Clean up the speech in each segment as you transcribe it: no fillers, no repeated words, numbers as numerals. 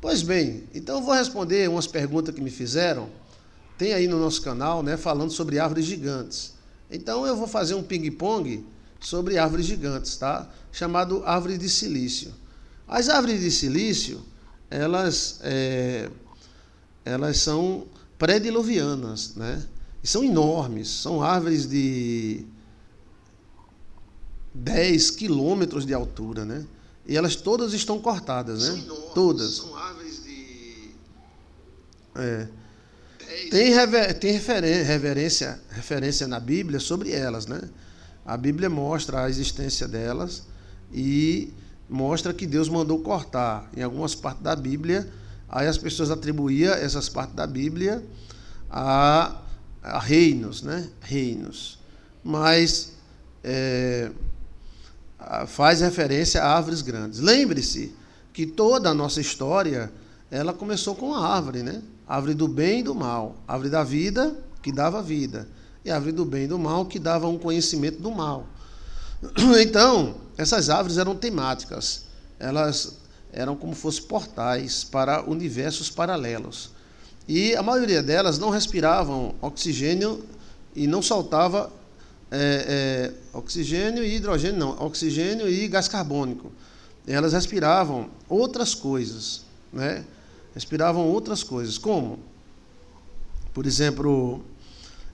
Pois bem, então eu vou responder umas perguntas que me fizeram. Tem aí no nosso canal, né, falando sobre árvores gigantes. Então eu vou fazer um ping-pong sobre árvores gigantes, tá? Chamado árvore de silício. As árvores de silício, elas são pré-diluvianas, né? E são enormes, são árvores de 10 quilômetros de altura, né? E elas todas estão cortadas, né? Enormes, todas. São árvores de... Tem referência na Bíblia sobre elas, né? A Bíblia mostra a existência delas e mostra que Deus mandou cortar. Em algumas partes da Bíblia, aí as pessoas atribuíam essas partes da Bíblia a reinos, né? Reinos. Mas faz referência a árvores grandes. Lembre-se que toda a nossa história, ela começou com a árvore, né? Árvore do bem e do mal. Árvore da vida, que dava vida. E a árvore do bem e do mal, que dava um conhecimento do mal. Então, essas árvores eram temáticas. Elas eram como fossem portais para universos paralelos. E a maioria delas não respiravam oxigênio e não soltava oxigênio e hidrogênio, não. Oxigênio e gás carbônico. Elas respiravam outras coisas, né? Respiravam outras coisas, como, por exemplo,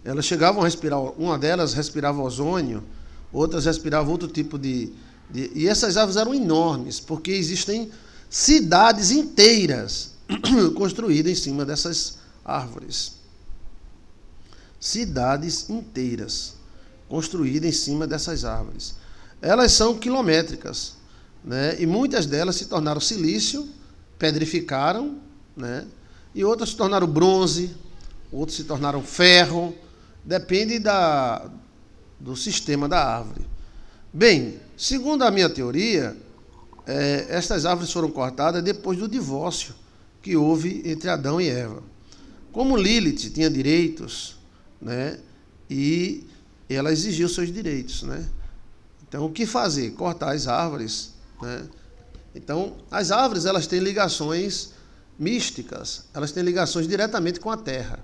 elas chegavam a respirar, uma delas respirava ozônio, outras respiravam outro tipo de... E essas árvores eram enormes, porque existem cidades inteiras construídas em cima dessas árvores. Cidades inteiras construídas em cima dessas árvores. Elas são quilométricas, né? E muitas delas se tornaram silício, pedrificaram, né? E outras se tornaram bronze, outras se tornaram ferro, depende do sistema da árvore. Bem, segundo a minha teoria, estas árvores foram cortadas depois do divórcio que houve entre Adão e Eva. Como Lilith tinha direitos, né? E ela exigiu seus direitos, né? Então, o que fazer? Cortar as árvores, né? Então, as árvores, elas têm ligações místicas, elas têm ligações diretamente com a terra.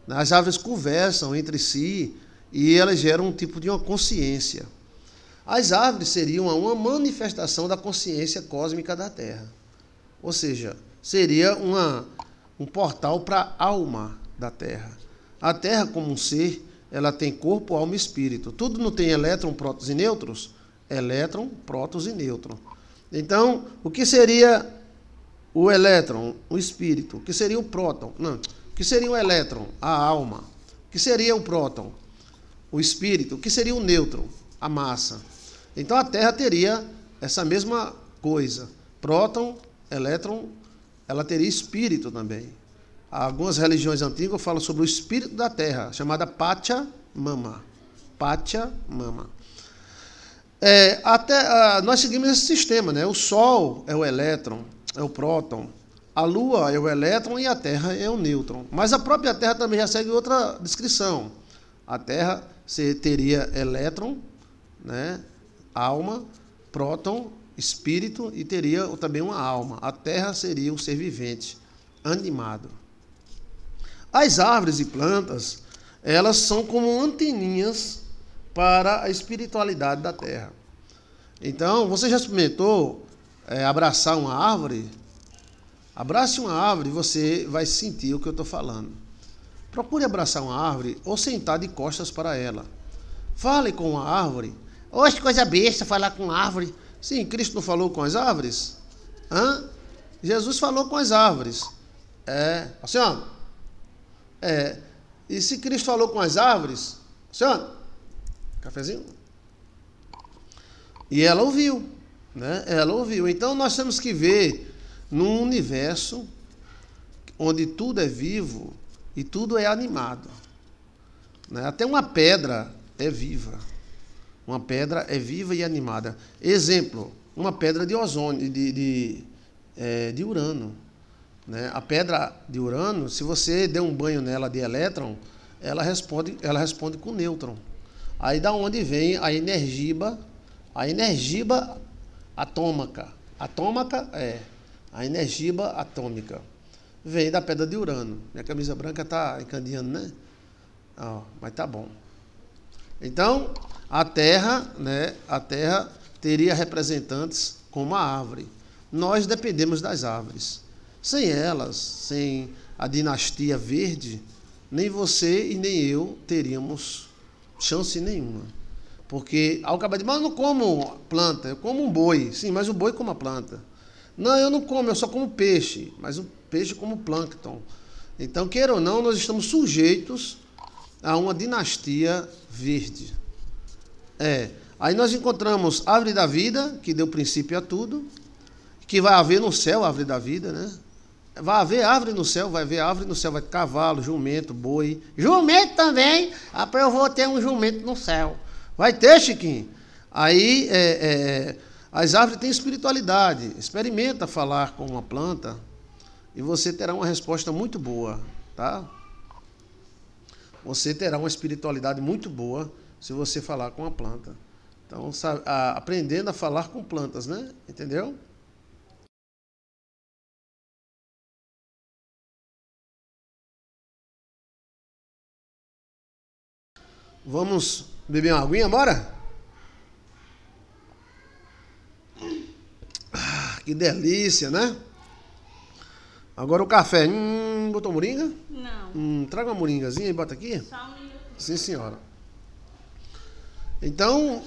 As árvores conversam entre si e elas geram um tipo de uma consciência. As árvores seriam uma manifestação da consciência cósmica da terra. Ou seja, seria um portal para a alma da terra. A terra, como um ser, ela tem corpo, alma e espírito. Tudo não tem elétron, prótons e nêutrons? Elétron, prótons e nêutron. Então, o que seria o elétron? O espírito. O que seria o próton? Não. O que seria o elétron? A alma. O que seria o próton? O espírito. O que seria o nêutron? A massa. Então, a Terra teria essa mesma coisa. Próton, elétron, ela teria espírito também. Algumas religiões antigas falam sobre o espírito da Terra, chamada Pachamama. Pachamama. Nós seguimos esse sistema, né? O Sol é o elétron, é o próton, a Lua é o elétron e a Terra é o nêutron. Mas a própria Terra também já segue outra descrição. A Terra teria elétron, né? Alma, próton, espírito e teria também uma alma. A Terra seria um ser vivente, animado. As árvores e plantas, elas são como anteninhas para a espiritualidade da terra. Então, você já experimentou abraçar uma árvore? Abrace uma árvore e você vai sentir o que eu estou falando. Procure abraçar uma árvore ou sentar de costas para ela. Fale com uma árvore. Oxe, coisa besta falar com árvore. Sim, Cristo não falou com as árvores? Jesus falou com as árvores. Assim, ó. E se Cristo falou com as árvores, assim, ó, cafezinho? E ela ouviu, né? Ela ouviu. Então nós temos que ver num universo onde tudo é vivo e tudo é animado, né? Até uma pedra é viva. Uma pedra é viva e animada. Exemplo, uma pedra de ozônio, de Urano, né? A pedra de Urano, se você der um banho nela de elétron, ela responde com nêutron. Aí da onde vem a energiba atômica. A energia atômica vem da pedra de Urano. Minha camisa branca está encandeando, né? Mas tá bom. Então, a Terra, né? A Terra teria representantes como a árvore. Nós dependemos das árvores. Sem elas, sem a dinastia verde, nem você e nem eu teríamos chance nenhuma. Porque, ao acabar de dizer, mas eu não como planta, eu como um boi. Sim, mas o boi come a planta. Não, eu não como, eu só como peixe. Mas o peixe como plâncton. Então, queira ou não, nós estamos sujeitos a uma dinastia verde. Aí nós encontramos a árvore da vida, que deu princípio a tudo, que vai haver no céu a árvore da vida, né? Vai haver árvore no céu, vai haver árvore no céu, vai ter cavalo, jumento, boi. Jumento também! Eu vou ter um jumento no céu. Vai ter, Chiquinho. Aí, as árvores têm espiritualidade. Experimenta falar com uma planta e você terá uma resposta muito boa, tá? Você terá uma espiritualidade muito boa se você falar com a planta. Então, aprendendo a falar com plantas, né? Entendeu? Vamos beber uma aguinha, bora? Que delícia, né? Agora o café. Botou moringa? Não. Traga uma moringazinha e bota aqui. Só um minuto. Sim, senhora. Então,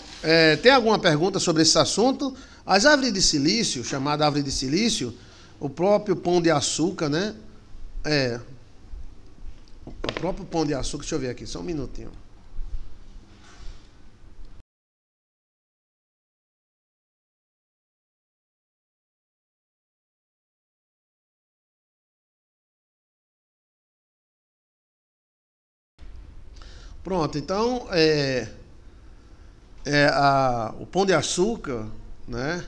tem alguma pergunta sobre esse assunto? As árvores de silício, chamada árvore de silício, o próprio pão de açúcar, né? O próprio pão de açúcar, deixa eu ver aqui, só um minutinho. Pronto, então, o pão de açúcar, né,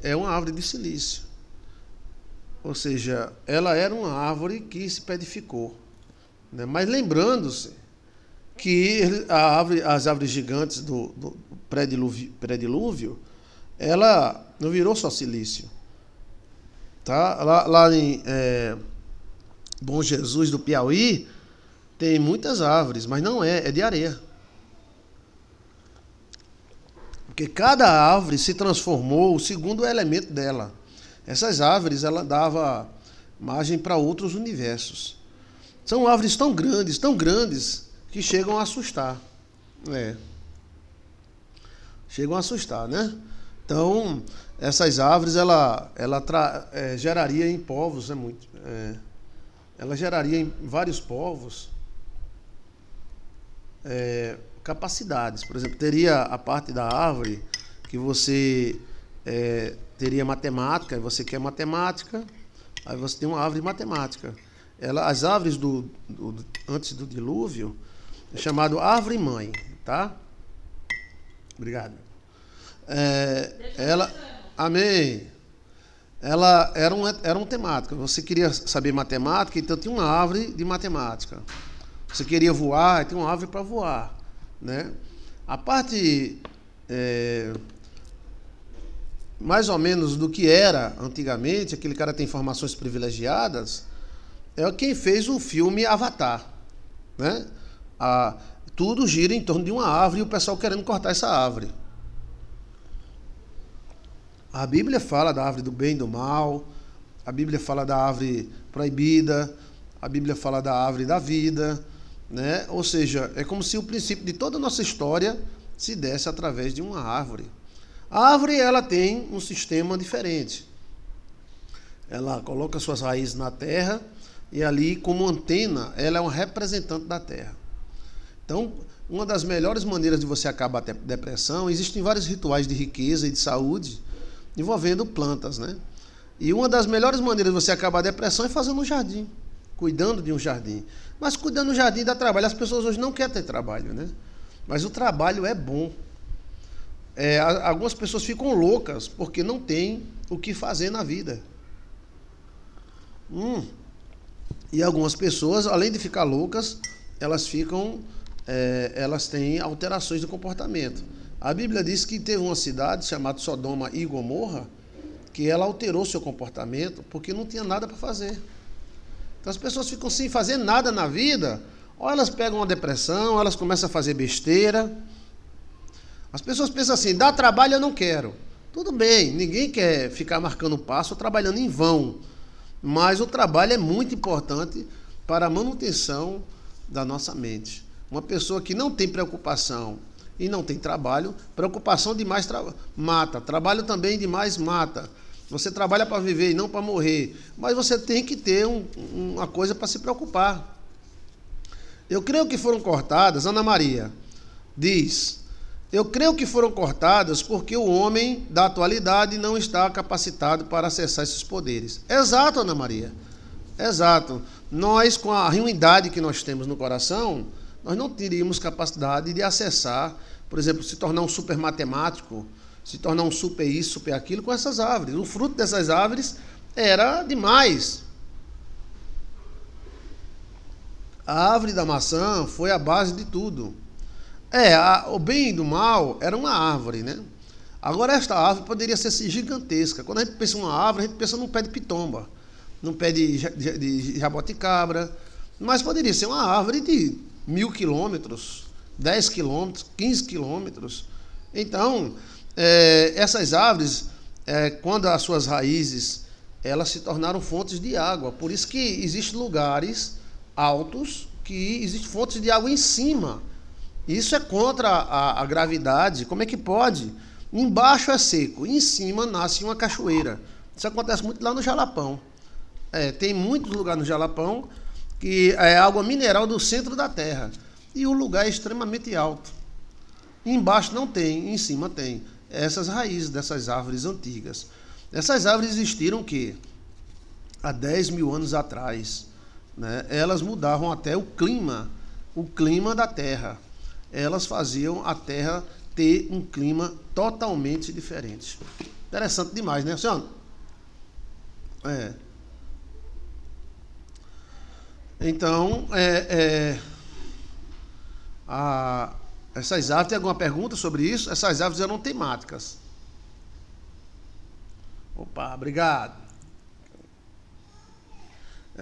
é uma árvore de silício. Ou seja, ela era uma árvore que se edificou. Né? Mas lembrando-se que as árvores gigantes do pré-dilúvio, ela não virou só silício. Tá? Lá em Bom Jesus do Piauí, tem muitas árvores, mas não é de areia. Porque cada árvore se transformou segundo o elemento dela. Essas árvores, ela dava margem para outros universos. São árvores tão grandes, que chegam a assustar. Chegam a assustar, né? Então, essas árvores, ela geraria em povos, ela geraria em vários povos capacidades. Por exemplo, teria a parte da árvore que você teria matemática, você quer matemática, aí você tem uma árvore matemática. As árvores antes do dilúvio é chamado árvore-mãe, tá? Obrigado. Amém. Ela era um temática. Você queria saber matemática, então tinha uma árvore de matemática. Você queria voar, tem uma árvore para voar, né? A parte mais ou menos do que era antigamente, aquele cara tem informações privilegiadas, é quem fez o filme Avatar, né? Tudo gira em torno de uma árvore e o pessoal querendo cortar essa árvore. A Bíblia fala da árvore do bem e do mal, a Bíblia fala da árvore proibida, a Bíblia fala da árvore da vida, né? Ou seja, é como se o princípio de toda a nossa história se desse através de uma árvore. A árvore, ela tem um sistema diferente. Ela coloca suas raízes na terra e ali, como antena, ela é uma representante da terra. Então, uma das melhores maneiras de você acabar a depressão, existem vários rituais de riqueza e de saúde envolvendo plantas, né? E uma das melhores maneiras de você acabar a depressão é fazendo um jardim, cuidando de um jardim. Mas cuidando do jardim dá trabalho. As pessoas hoje não querem ter trabalho, né? Mas o trabalho é bom. Algumas pessoas ficam loucas porque não tem o que fazer na vida. E algumas pessoas, além de ficar loucas, elas têm alterações de comportamento. A Bíblia diz que teve uma cidade chamada Sodoma e Gomorra que ela alterou seu comportamento porque não tinha nada para fazer. Então as pessoas ficam sem fazer nada na vida, ou elas pegam uma depressão, ou elas começam a fazer besteira. As pessoas pensam assim, dá trabalho eu não quero. Tudo bem, ninguém quer ficar marcando passo ou trabalhando em vão, mas o trabalho é muito importante para a manutenção da nossa mente. Uma pessoa que não tem preocupação e não tem trabalho, preocupação demais mata, trabalho também demais mata. Você trabalha para viver e não para morrer, mas você tem que ter uma coisa para se preocupar. Eu creio que foram cortadas, Ana Maria diz, eu creio que foram cortadas porque o homem da atualidade não está capacitado para acessar esses poderes. Exato, Ana Maria, exato. Nós, com a ruindade que nós temos no coração, nós não teríamos capacidade de acessar, por exemplo, se tornar um super matemático, se tornar um super isso, super aquilo, com essas árvores. O fruto dessas árvores era demais. A árvore da maçã foi a base de tudo. O bem e do mal era uma árvore, né? Agora esta árvore poderia ser gigantesca. Quando a gente pensa em uma árvore, a gente pensa num pé de pitomba, num pé de jaboticabra, mas poderia ser uma árvore de 1000 quilômetros, 10 quilômetros, 15 quilômetros. Então, essas árvores, quando as suas raízes, elas se tornaram fontes de água. Por isso que existem lugares altos que existem fontes de água em cima. Isso é contra a gravidade. Como é que pode? Embaixo é seco, em cima nasce uma cachoeira. Isso acontece muito lá no Jalapão. Tem muitos lugares no Jalapão que é água mineral do centro da terra. E o lugar é extremamente alto. Embaixo não tem, em cima tem. Essas raízes dessas árvores antigas. Essas árvores existiram há 10 mil anos atrás, né? Elas mudavam até o clima da terra. Elas faziam a terra ter um clima totalmente diferente. Interessante demais, né, senhor? Então, essas árvores, tem alguma pergunta sobre isso? Essas árvores eram temáticas. Opa, obrigado.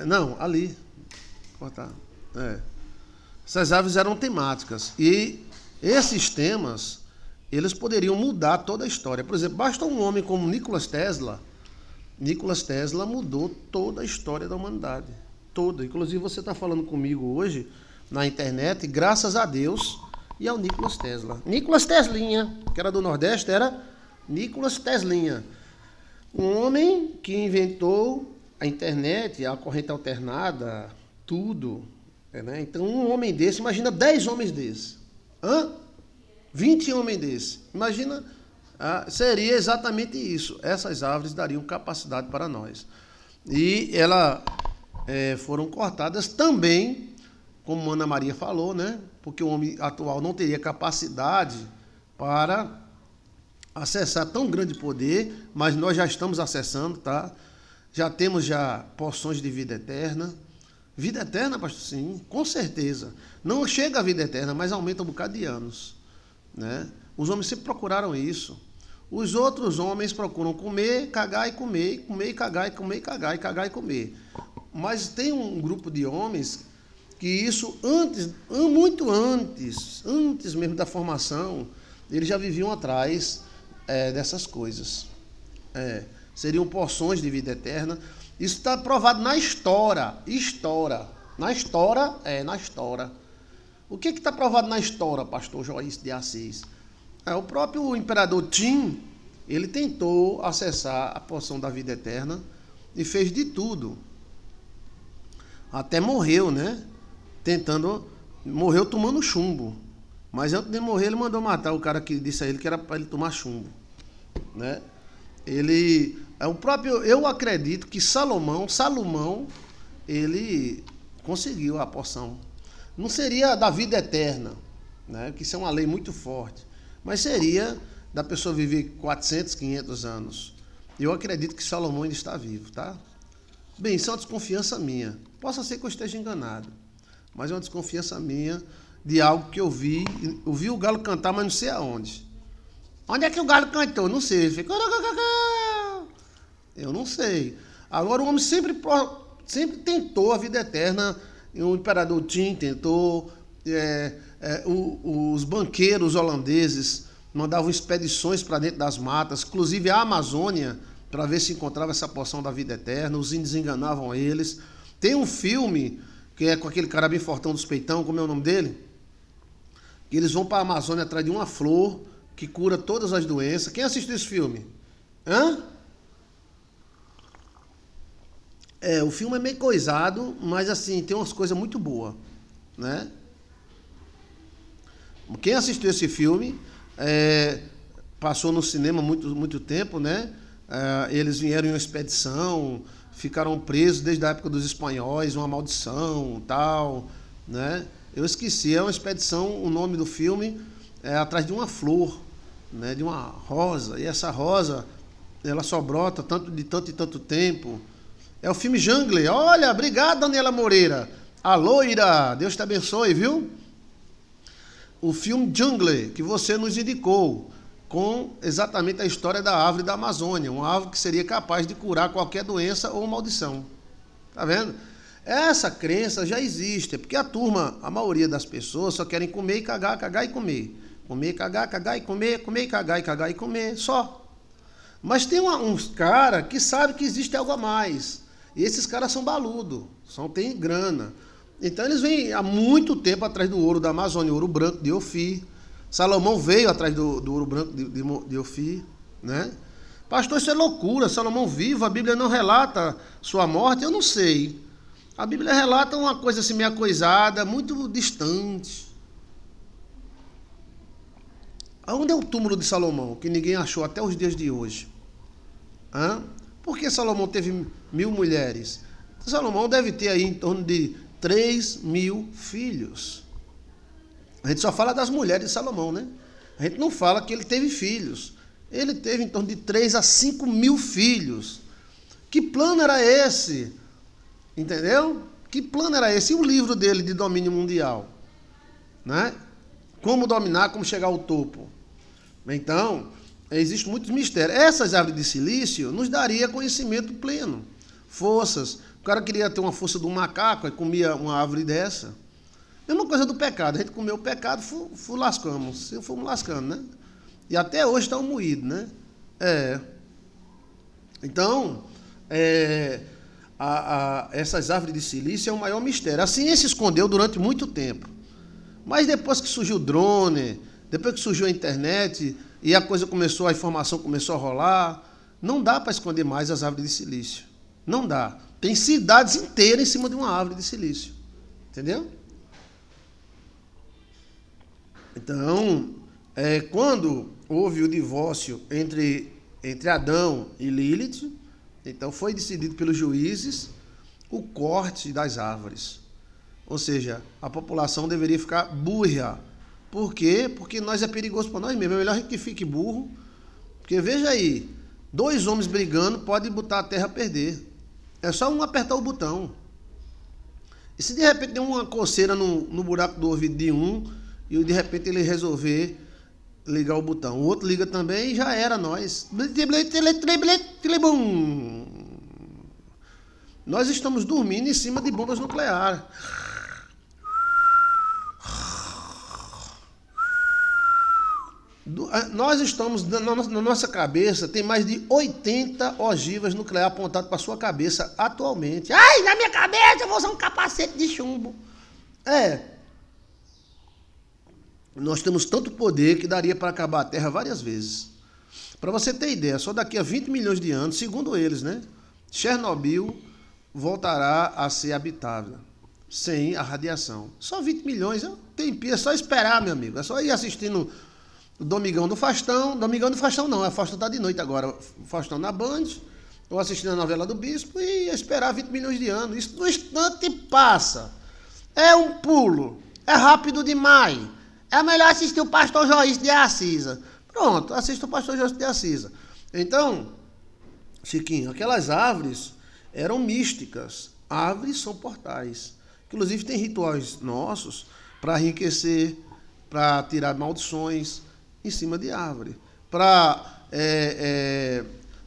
Não, ali. Cortar. Essas árvores eram temáticas. E esses temas, eles poderiam mudar toda a história. Por exemplo, basta um homem como Nikola Tesla. Nikola Tesla mudou toda a história da humanidade. Toda. Inclusive, você está falando comigo hoje na internet, graças a Deus e ao Nikola Tesla. Nikola Teslinha, que era do Nordeste, era Nikola Teslinha. Um homem que inventou a internet, a corrente alternada, tudo. Né? Então, um homem desse, imagina 10 homens desses. 20 homens desses. Imagina, seria exatamente isso. Essas árvores dariam capacidade para nós. E elas foram cortadas também, como Ana Maria falou, né? Porque o homem atual não teria capacidade para acessar tão grande poder, mas nós já estamos acessando, tá? Já temos porções de vida eterna. Vida eterna, pastor? Sim, com certeza. Não chega a vida eterna, mas aumenta um bocado de anos, né? Os homens sempre procuraram isso. Os outros homens procuram comer, cagar e comer, comer e cagar, e comer e cagar, e cagar e comer. Mas tem um grupo de homens que isso muito antes mesmo da formação, eles já viviam atrás dessas coisas. Seriam porções de vida eterna. Isso está provado na história. Na história. O que está provado na história, pastor Joyce de Assis? O próprio imperador Tim, ele tentou acessar a porção da vida eterna e fez de tudo. Até morreu, né? Morreu tomando chumbo. Mas antes de morrer, ele mandou matar o cara que disse a ele que era para ele tomar chumbo, né? Eu acredito que Salomão, ele conseguiu a porção. Não seria da vida eterna, né? Que isso é uma lei muito forte, mas seria da pessoa viver 400, 500 anos. Eu acredito que Salomão ainda está vivo, tá? Bem, isso é uma desconfiança minha. Possa ser que eu esteja enganado, mas é uma desconfiança minha de algo que eu vi. Eu vi o galo cantar, mas não sei aonde. Onde é que o galo cantou? Não sei. Ele ficou... Eu não sei. Agora, o homem sempre tentou a vida eterna. O imperador Tim tentou. Os banqueiros holandeses mandavam expedições para dentro das matas, inclusive a Amazônia, para ver se encontrava essa porção da vida eterna. Os índios enganavam eles. Tem um filme que é com aquele cara bem fortão dos peitão, como é o nome dele? Que eles vão para a Amazônia atrás de uma flor que cura todas as doenças. Quem assistiu esse filme? Hã? O filme é meio coisado, mas assim, tem umas coisas muito boas, né? Quem assistiu esse filme, passou no cinema muito tempo, né? Eles vieram em uma expedição, ficaram presos desde a época dos espanhóis, uma maldição, tal, né? Eu esqueci, é uma expedição, o nome do filme é atrás de uma flor, né? De uma rosa, e essa rosa, ela só brota de tanto e tanto tempo. É o filme Jungle. Olha, obrigado, Daniela Moreira. A loira, Deus te abençoe, viu? O filme Jungle, que você nos indicou, com exatamente a história da árvore da Amazônia, uma árvore que seria capaz de curar qualquer doença ou maldição. Tá vendo? Essa crença já existe, porque a maioria das pessoas só querem comer e cagar, cagar e comer. Comer, cagar, cagar e comer, comer e cagar e comer, só. Mas tem uns caras que sabem que existe algo a mais. E esses caras são baludos, têm grana. Então eles vêm há muito tempo atrás do ouro da Amazônia, ouro branco de Ofir. Salomão veio atrás do ouro branco de Ofir, né? Pastor, isso é loucura. Salomão vivo, a Bíblia não relata sua morte, eu não sei. A Bíblia relata uma coisa assim meio coisada, muito distante. Onde é o túmulo de Salomão, que ninguém achou até os dias de hoje? Por que Salomão teve 1000 mulheres? Salomão deve ter aí em torno de 3.000 filhos. A gente só fala das mulheres de Salomão, né? A gente não fala que ele teve filhos. Ele teve em torno de 3 a 5.000 filhos. Que plano era esse? Entendeu? Que plano era esse? E o livro dele de domínio mundial? Né? Como dominar, como chegar ao topo? Então, existem muitos mistérios. Essas árvores de silício nos daria conhecimento pleno, forças. O cara queria ter uma força de um macaco e comia uma árvore dessa. Mesma coisa do pecado. A gente comeu o pecado, fomos lascando, né? E até hoje está um moído, né? Então, essas árvores de silício é o maior mistério. A ciência escondeu durante muito tempo. Mas depois que surgiu o drone, depois que surgiu a internet e a informação começou a rolar, não dá para esconder mais as árvores de silício. Não dá. Tem cidades inteiras em cima de uma árvore de silício. Entendeu? Então, quando houve o divórcio entre Adão e Lilith, então foi decidido pelos juízes o corte das árvores. Ou seja, a população deveria ficar burra. Por quê? Porque nós é perigoso para nós mesmos. É melhor que fique burro. Porque veja aí, 2 homens brigando pode botar a terra a perder. É só um apertar o botão. E se de repente der uma coceira no buraco do ouvido de um, e de repente ele resolver ligar o botão, o outro liga também e já era nós. Nós estamos dormindo em cima de bombas nucleares. Nós estamos, na nossa cabeça, tem mais de 80 ogivas nucleares apontadas para a sua cabeça atualmente. Ai, na minha cabeça eu vou usar um capacete de chumbo. Nós temos tanto poder que daria para acabar a Terra várias vezes. Para você ter ideia, só daqui a 20 milhões de anos, segundo eles, né, Chernobyl voltará a ser habitável, sem a radiação. Só 20 milhões, é só esperar, meu amigo. É só ir assistindo o Domingão do Faustão. Domingão do Faustão não, a Faustão está de noite agora. O Faustão na Band, ou assistindo a novela do Bispo e esperar 20 milhões de anos. Isso no instante passa. É um pulo. É rápido demais. É melhor assistir o Pastor Joyce de Assis. Pronto, assista o Pastor Joyce de Assis. Então, Chiquinho, aquelas árvores eram místicas. Árvores são portais. Inclusive tem rituais nossos para enriquecer, para tirar maldições em cima de árvore. Para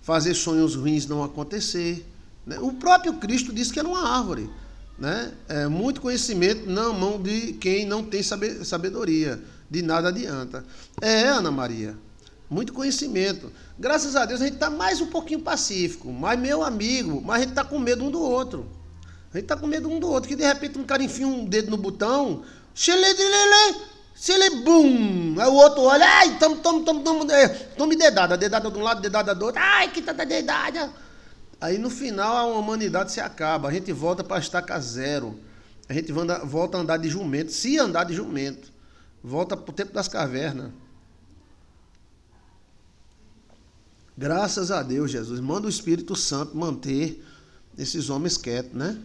fazer sonhos ruins não acontecer. Né? O próprio Cristo disse que era uma árvore. Né? Muito conhecimento na mão de quem não tem sabedoria, de nada adianta. Ana Maria, muito conhecimento. Graças a Deus a gente está mais um pouquinho pacífico, mas meu amigo, mas a gente está com medo um do outro. A gente está com medo um do outro, que de repente um cara enfia um dedo no botão, bum! Aí o outro olha, ai, tome dedada de um lado, dedada do outro, ai, que tanta dedada. Aí no final a humanidade se acaba, a gente volta para a estaca zero, a gente volta a andar de jumento, se andar de jumento, volta para o tempo das cavernas. Graças a Deus, Jesus, manda o Espírito Santo manter esses homens quietos, né?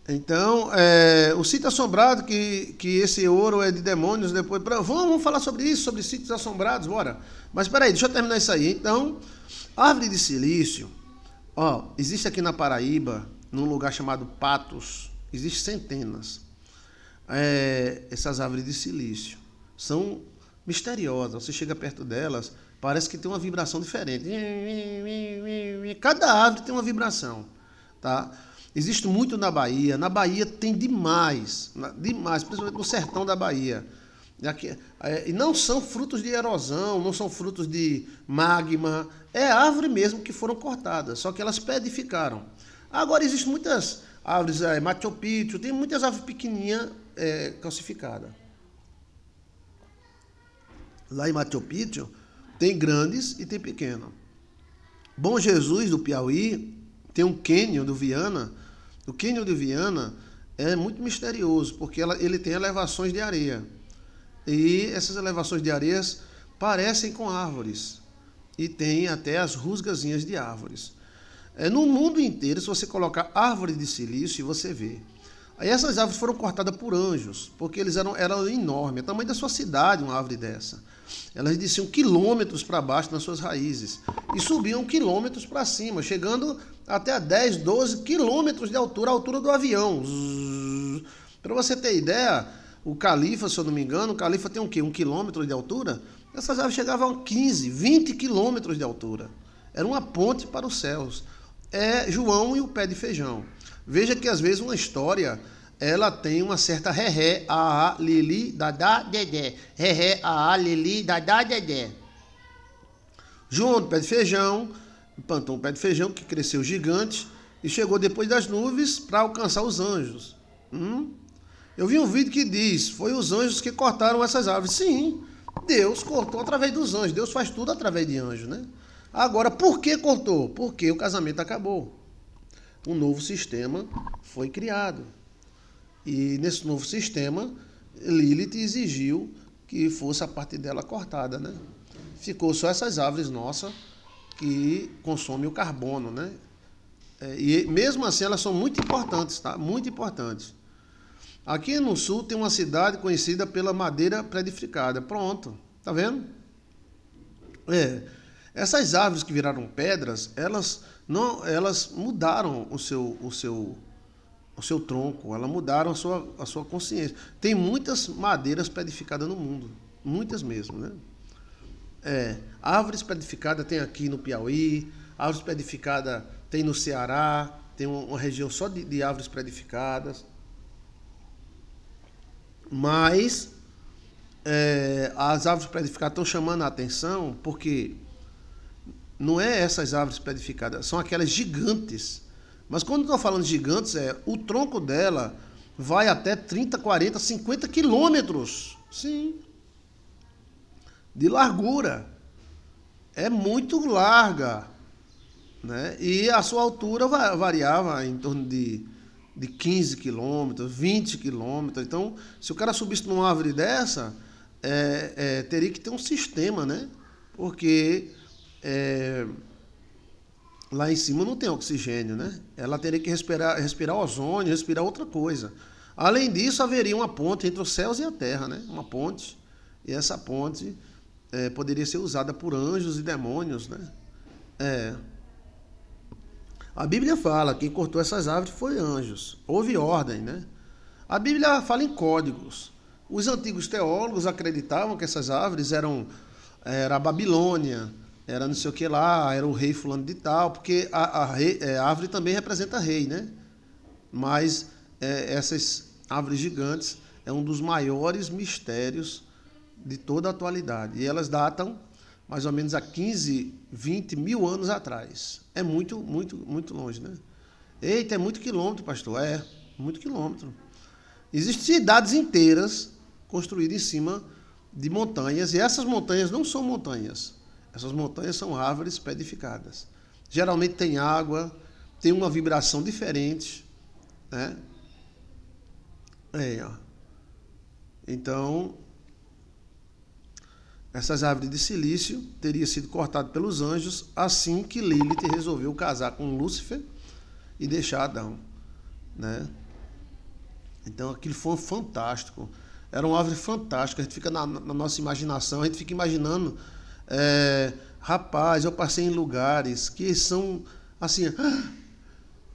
Então, o sítio assombrado, que esse ouro é de demônios, depois... Vamos falar sobre isso, sobre sítios assombrados, bora. Mas espera aí, deixa eu terminar isso aí. Então, árvore de silício, existe aqui na Paraíba, num lugar chamado Patos, existem centenas. Essas árvores de silício são misteriosas, você chega perto delas, parece que tem uma vibração diferente. Cada árvore tem uma vibração, tá? Existe muito na Bahia tem demais, principalmente no sertão da Bahia. E não são frutos de erosão, não são frutos de magma, é árvore mesmo que foram cortadas, só que elas pedificaram. Agora existem muitas árvores, Machu Picchu, tem muitas árvores pequenininhas calcificadas. Lá em Machu Picchu tem grandes e tem pequenos. Bom Jesus, do Piauí, tem um cânion do Viana. O cânion do Viana é muito misterioso, porque ele tem elevações de areia. E essas elevações de areias parecem com árvores. E tem até as rusgazinhas de árvores. No mundo inteiro, se você colocar árvore de silício, você vê. Aí essas árvores foram cortadas por anjos, porque eles eram enormes. O tamanho da sua cidade, uma árvore dessa. Elas desciam quilômetros para baixo nas suas raízes e subiam quilômetros para cima, chegando até a 10, 12 quilômetros de altura, a altura do avião. Para você ter ideia, o Califa, se eu não me engano, o Califa tem o quê? 1 quilômetro de altura? Essas árvores chegavam a 15, 20 quilômetros de altura. Era uma ponte para os céus. João e o pé de feijão. Veja que às vezes uma história... ela tem uma certa ré, a, lili, dadá, dedé. Ré, a, lili, dadá, dedé. João do pé de feijão, plantou um pé de feijão que cresceu gigante e chegou depois das nuvens para alcançar os anjos. Eu vi um vídeo que diz, foi os anjos que cortaram essas árvores. Sim, Deus cortou através dos anjos. Deus faz tudo através de anjos, né? Agora, por que cortou? Porque o casamento acabou. Um novo sistema foi criado. E nesse novo sistema, Lilith exigiu que fosse a parte dela cortada, né? Ficou só essas árvores nossas que consomem o carbono, né? E mesmo assim elas são muito importantes, tá? Muito importantes. Aqui no sul tem uma cidade conhecida pela madeira predificada. Pronto, tá vendo? Essas árvores que viraram pedras, elas mudaram o seu tronco, elas mudaram a sua consciência. Tem muitas madeiras pedificadas no mundo, muitas mesmo, né? Árvores pedificadas tem aqui no Piauí, árvores pedificadas tem no Ceará, tem uma região só de árvores pedificadas. Mas as árvores pedificadas estão chamando a atenção porque não é essas árvores pedificadas, são aquelas gigantes. Mas quando eu estou falando de gigantes, o tronco dela vai até 30, 40, 50 quilômetros. Sim. De largura. É muito larga. Né? E a sua altura variava em torno de 15 quilômetros, 20 quilômetros. Então, se o cara subisse numa árvore dessa, teria que ter um sistema, né? Porque... lá em cima não tem oxigênio, né? Ela teria que respirar ozônio, respirar outra coisa. Além disso, haveria uma ponte entre os céus e a terra, né? Uma ponte. E essa ponte poderia ser usada por anjos e demônios, né? A Bíblia fala que quem cortou essas árvores foi anjos. Houve ordem, né? A Bíblia fala em códigos. Os antigos teólogos acreditavam que essas árvores eram era a Babilônia, era não sei o que lá, era o rei fulano de tal, porque a árvore também representa rei, né? Mas essas árvores gigantes é um dos maiores mistérios de toda a atualidade. E elas datam mais ou menos há 15, 20 mil anos atrás. É muito, muito, muito longe, né? Eita, é muito quilômetro, pastor. É, muito quilômetro. Existem cidades inteiras construídas em cima de montanhas, e essas montanhas não são montanhas. Essas montanhas são árvores petrificadas. Geralmente tem água, tem uma vibração diferente, né? Ó. Então, essas árvores de silício teriam sido cortadas pelos anjos assim que Lilith resolveu casar com Lúcifer e deixar Adão, né? Então aquilo foi fantástico. Era uma árvore fantástica. A gente fica na nossa imaginação, a gente fica imaginando, rapaz, eu passei em lugares que são assim,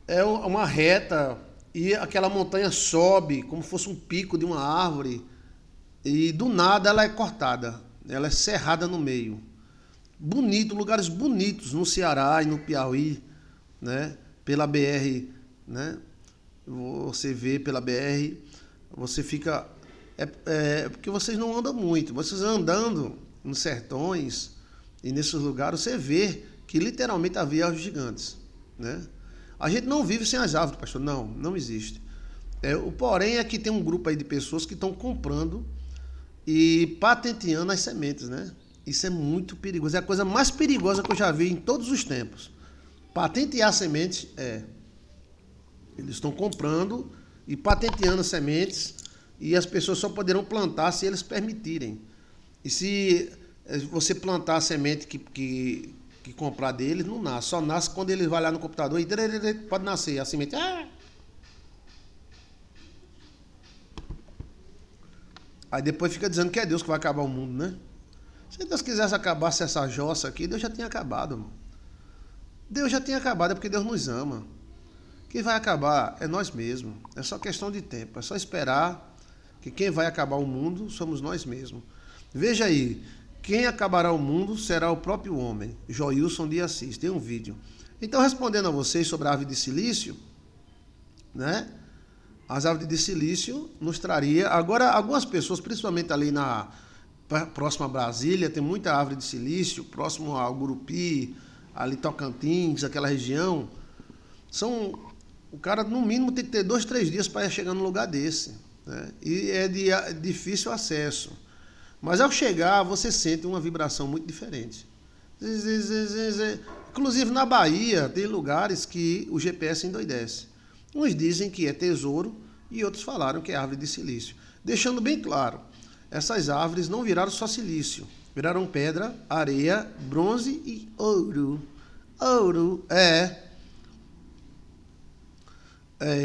é uma reta e aquela montanha sobe como se fosse um pico de uma árvore e do nada ela é cortada, ela é serrada no meio. Bonito, lugares bonitos no Ceará e no Piauí, né? Pela BR, né? Você vê pela BR, você fica... porque vocês não andam muito, vocês andando nos sertões e nesses lugares, você vê que literalmente havia árvores gigantes, né? A gente não vive sem as árvores, pastor, não existe. O porém é que tem um grupo aí de pessoas que estão comprando e patenteando as sementes, né? Isso é muito perigoso, é a coisa mais perigosa que eu já vi em todos os tempos. Patentear sementes eles estão comprando e patenteando sementes e as pessoas só poderão plantar se eles permitirem. E se você plantar a semente que comprar deles, não nasce. Só nasce quando ele vai lá no computador e pode nascer a semente. Aí depois fica dizendo que é Deus que vai acabar o mundo, né? Se Deus quisesse acabar essa jossa aqui, Deus já tinha acabado, irmão. Deus já tinha acabado, é porque Deus nos ama. Quem vai acabar é nós mesmos. É só questão de tempo. É só esperar que quem vai acabar o mundo somos nós mesmos. Veja aí, quem acabará o mundo será o próprio homem. Joilson de Assis, tem um vídeo. Então, respondendo a vocês sobre a árvore de silício, né? As árvores de silício nos traria... Agora, algumas pessoas, principalmente ali próxima a Brasília, tem muita árvore de silício, próximo ao Gurupi, ali Tocantins, aquela região. O cara, no mínimo, tem que ter 2, 3 dias para chegar num lugar desse, né? E é de difícil acesso. Mas ao chegar, você sente uma vibração muito diferente. Inclusive, na Bahia, tem lugares que o GPS endoidece. Uns dizem que é tesouro e outros falaram que é árvore de silício. Deixando bem claro, essas árvores não viraram só silício. Viraram pedra, areia, bronze e ouro. Ouro,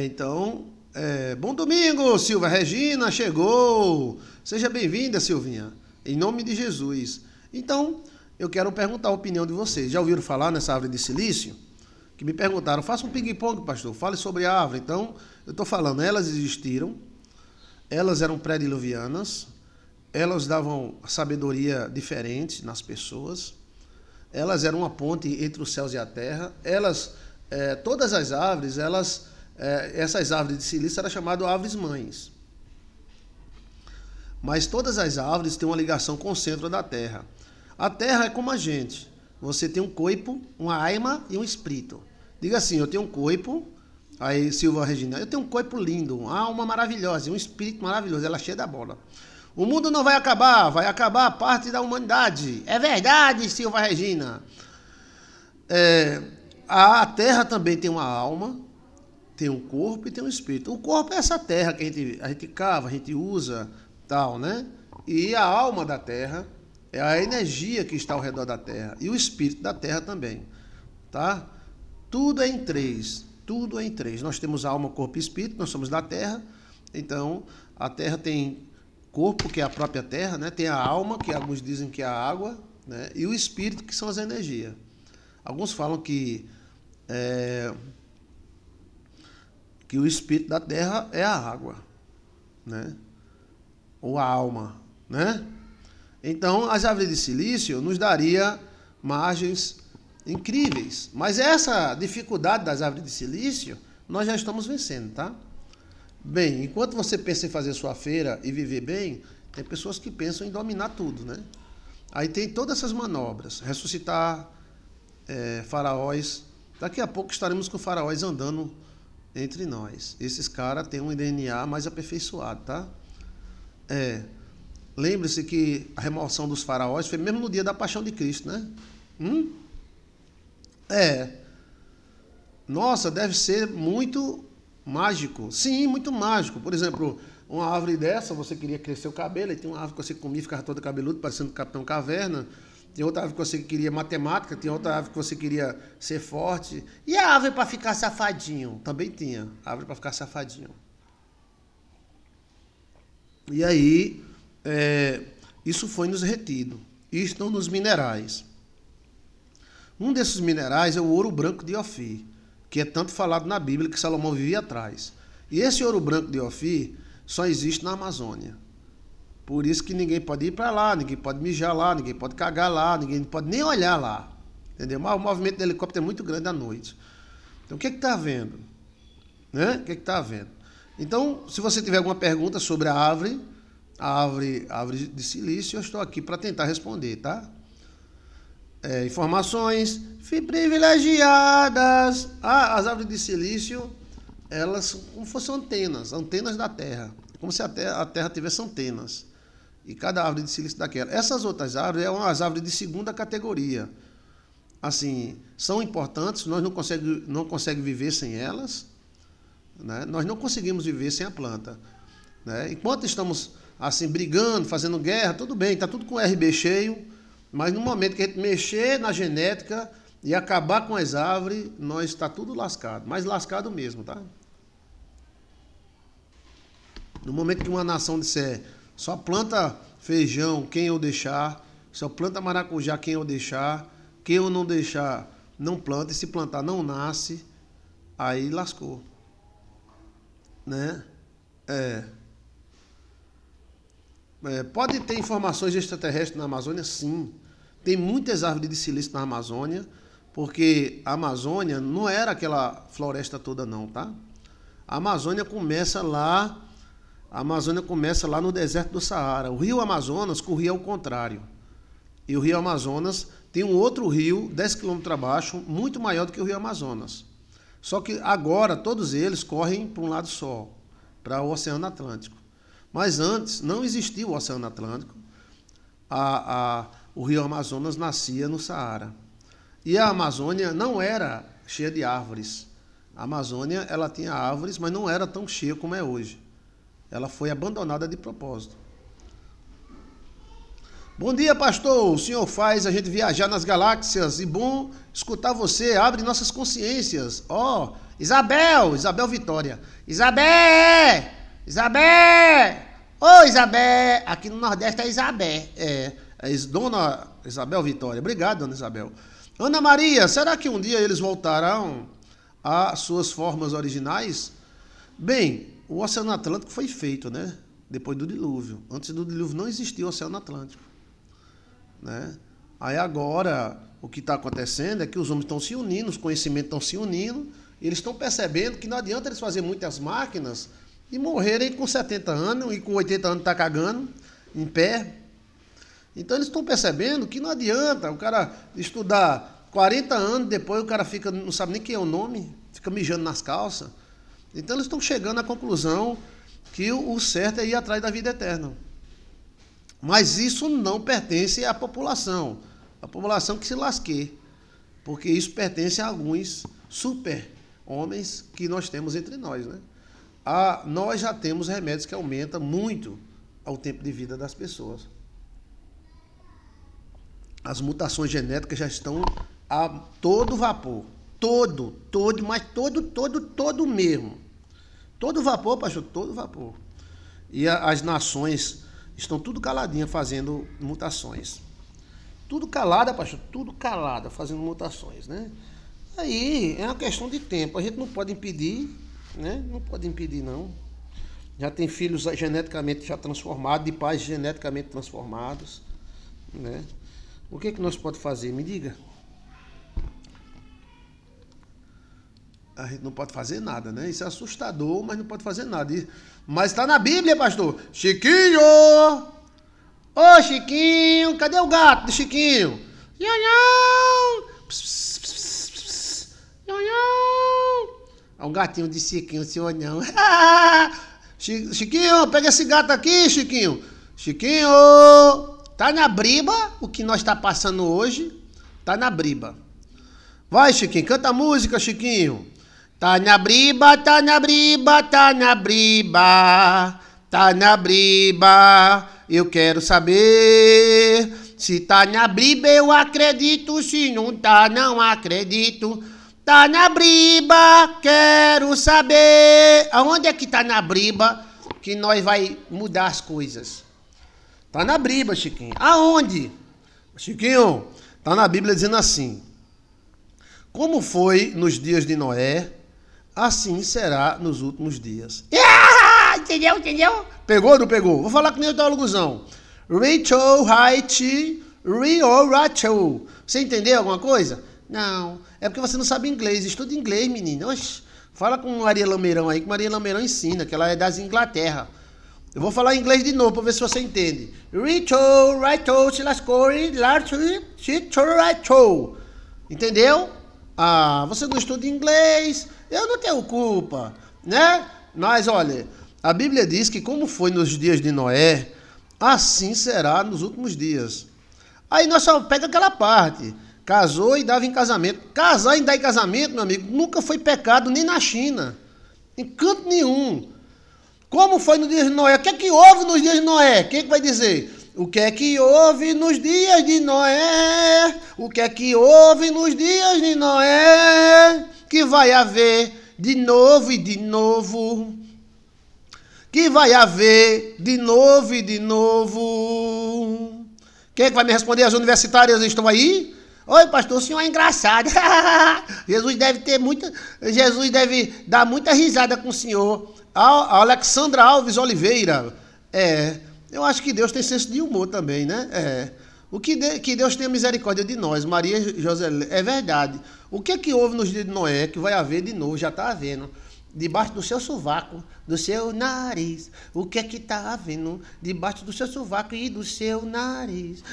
então, bom domingo, Silva Regina, chegou. Seja bem-vinda, Silvinha, em nome de Jesus. Então, eu quero perguntar a opinião de vocês. Já ouviram falar nessa árvore de silício? Que me perguntaram, faça um ping-pong, pastor, fale sobre a árvore. Então, eu estou falando, elas existiram, elas eram pré-diluvianas, elas davam sabedoria diferente nas pessoas, elas eram uma ponte entre os céus e a terra, todas as árvores, essas árvores de silício eram chamadas árvores mães. Mas todas as árvores têm uma ligação com o centro da terra. A terra é como a gente. Você tem um corpo, uma alma e um espírito. Diga assim, eu tenho um corpo, aí Silva Regina, eu tenho um corpo lindo, uma alma maravilhosa, um espírito maravilhoso, ela é cheia da bola. O mundo não vai acabar parte da humanidade. É verdade, Silva Regina. A terra também tem uma alma, tem um corpo e tem um espírito. O corpo é essa terra que a gente cava, a gente usa, tal, né? E a alma da terra é a energia que está ao redor da terra. E o espírito da terra também, tá? Tudo é em três. Tudo é em três. Nós temos alma, corpo e espírito, nós somos da terra. Então, a terra tem corpo, que é a própria terra, né? Tem a alma, que alguns dizem que é a água, né? E o espírito, que são as energias. Alguns falam que o espírito da terra é a água, né? Ou a alma, né? Então, as árvores de silício nos daria margens incríveis. Mas essa dificuldade das árvores de silício, nós já estamos vencendo, tá? Bem, enquanto você pensa em fazer sua feira e viver bem, tem pessoas que pensam em dominar tudo, né? Aí tem todas essas manobras, ressuscitar faraós. Daqui a pouco estaremos com faraós andando entre nós. Esses caras têm um DNA mais aperfeiçoado, tá? Lembre-se que a remoção dos faraós foi mesmo no dia da paixão de Cristo, né? Nossa, deve ser muito mágico. Sim, muito mágico. Por exemplo, uma árvore dessa, você queria crescer o cabelo, e tem uma árvore que você comia e ficava toda cabeludo, parecendo o Capitão Caverna. Tem outra árvore que você queria matemática, tem outra árvore que você queria ser forte. E a árvore para ficar safadinho? Também tinha árvore para ficar safadinho. E aí, isso foi nos retido. Isto nos minerais. Um desses minerais é o ouro branco de Ofir, que é tanto falado na Bíblia que Salomão vivia atrás. E esse ouro branco de Ofir só existe na Amazônia. Por isso que ninguém pode ir para lá, ninguém pode mijar lá, ninguém pode cagar lá, ninguém pode nem olhar lá. Entendeu? Mas o movimento do helicóptero é muito grande à noite. Então, o que está havendo? Né? O que está havendo? Então, se você tiver alguma pergunta sobre a árvore de silício, eu estou aqui para tentar responder, tá? Informações privilegiadas. As árvores de silício, elas são como se fossem antenas da Terra. Como se a Terra tivesse antenas. E cada árvore de silício daquela. Essas outras árvores são as árvores de segunda categoria. Assim, são importantes, nós não conseguimos viver sem elas. Né? Nós não conseguimos viver sem a planta. Né? Enquanto estamos assim brigando, fazendo guerra, tudo bem, está tudo com o RB cheio. Mas no momento que a gente mexer na genética e acabar com as árvores, nós está tudo lascado. Mas lascado mesmo, tá? No momento que uma nação disser só planta feijão quem eu deixar, só planta maracujá quem eu deixar, quem eu não deixar não planta, e se plantar não nasce, aí lascou. Né? Pode ter informações extraterrestres na Amazônia? Sim. Tem muitas árvores de silício na Amazônia, porque a Amazônia não era aquela floresta toda não, tá? A Amazônia começa lá no deserto do Saara. O rio Amazonas corria ao contrário. E o rio Amazonas tem um outro rio, 10 quilômetros abaixo, muito maior do que o rio Amazonas. Só que agora todos eles correm para um lado só, para o Oceano Atlântico. Mas antes não existia o Oceano Atlântico. O rio Amazonas nascia no Saara. E a Amazônia não era cheia de árvores. A Amazônia ela tinha árvores, mas não era tão cheia como é hoje. Ela foi abandonada de propósito. Bom dia, pastor. O senhor faz a gente viajar nas galáxias e bom escutar você. Abre nossas consciências. Isabel Vitória. Isabel! Ô, Isabel! Aqui no Nordeste é Isabel. Dona Isabel Vitória. Obrigado, dona Isabel. Ana Maria, será que um dia eles voltarão às suas formas originais? Bem, o Oceano Atlântico foi feito, né? Depois do dilúvio. Antes do dilúvio não existia o Oceano Atlântico. Né? Aí agora, o que está acontecendo é que os homens estão se unindo, os conhecimentos estão se unindo, e eles estão percebendo que não adianta eles fazerem muitas máquinas e morrerem com 70 anos e com 80 anos tá cagando em pé. Então eles estão percebendo que não adianta o cara estudar 40 anos, depois o cara não sabe nem quem é o nome, fica mijando nas calças. Então eles estão chegando à conclusão que o certo é ir atrás da vida eterna. Mas isso não pertence à população. A população que se lasque, porque isso pertence a alguns super homens que nós temos entre nós, né? Nós já temos remédios que aumentam muito o tempo de vida das pessoas. As mutações genéticas já estão a todo vapor. Todo mesmo. Todo vapor, pastor, todo vapor. E as nações estão tudo caladinhas fazendo mutações. Tudo calada, pastor, tudo calada fazendo mutações, né? Aí é uma questão de tempo. A gente não pode impedir, né? Não pode impedir, não. Já tem filhos geneticamente já transformados, de pais geneticamente transformados. né? O que nós podemos fazer? Me diga. A gente não pode fazer nada, né? Isso é assustador, mas não pode fazer nada. Mas está na Bíblia, pastor. Chiquinho! Ô, Chiquinho! Cadê o gato do Chiquinho? Nhonhão! Nhonhão! É um gatinho de Chiquinho, seu nhão. Chiquinho, pega esse gato aqui, Chiquinho. Chiquinho! Tá na briba o que nós está passando hoje. Tá na briba. Vai, Chiquinho, canta a música, Chiquinho. Tá na briba, tá na briba, tá na briba, tá na briba. Eu quero saber se tá na briba, eu acredito. Se não tá, não acredito. Tá na briba, quero saber. Aonde é que tá na briba que nós vai mudar as coisas? Tá na briba, Chiquinho. Aonde? Chiquinho, tá na Bíblia dizendo assim: como foi nos dias de Noé, assim será nos últimos dias. Entendeu? Entendeu? Pegou ou não pegou? Vou falar com o teólogozão. Rachel, Haiti, Rio, Rachel. Você entendeu alguma coisa? Não. É porque você não sabe inglês. Estuda inglês, menino. Oxi. Fala com Maria Lameirão aí, que Maria Lameirão ensina, que ela é das Inglaterra. Eu vou falar inglês de novo para ver se você entende. Rachel, Rachel, Silascori, Larchu, Chicho, Rachel. Entendeu? Ah, você não estuda inglês, eu não tenho culpa, né? Mas olha, a Bíblia diz que como foi nos dias de Noé, assim será nos últimos dias. Aí nós só pega aquela parte, casou e dava em casamento. Casar e dar em casamento, meu amigo, nunca foi pecado nem na China, em canto nenhum. Como foi nos dias de Noé? O que é que houve nos dias de Noé? Quem é que vai dizer? O que é que houve nos dias de Noé? O que é que houve nos dias de Noé? Que vai haver de novo e de novo. Que vai haver de novo e de novo. Quem é que vai me responder? As universitárias estão aí? Oi, pastor, o senhor é engraçado. Jesus deve dar muita risada com o senhor. A Alexandra Alves Oliveira. Eu acho que Deus tem senso de humor também, né? Que Deus tenha misericórdia de nós, Maria José. É verdade. O que é que houve nos dias de Noé que vai haver de novo? Já está havendo. Debaixo do seu sovaco, do seu nariz. O que é que está havendo? Debaixo do seu sovaco e do seu nariz.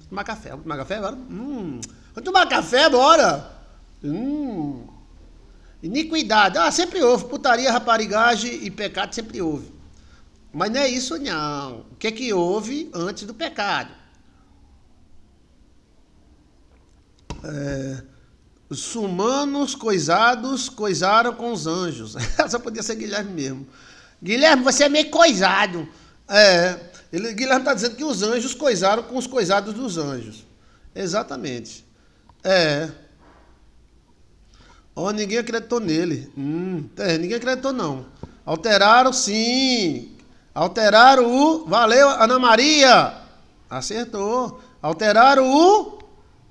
Tomar café. Vamos tomar café agora? Vamos tomar café, bora! Iniquidade. Sempre houve. Putaria, raparigagem e pecado sempre houve. Mas não é isso, não. O que é que houve antes do pecado? Os humanos coisaram com os anjos. Só podia ser Guilherme mesmo. Guilherme, você é meio coisado. Guilherme está dizendo que os anjos coisaram com os coisados dos anjos. Exatamente. Ninguém acreditou nele. Ninguém acreditou, não. Alteraram, sim. Alteraram o... Valeu, Ana Maria. Acertou. Alteraram o...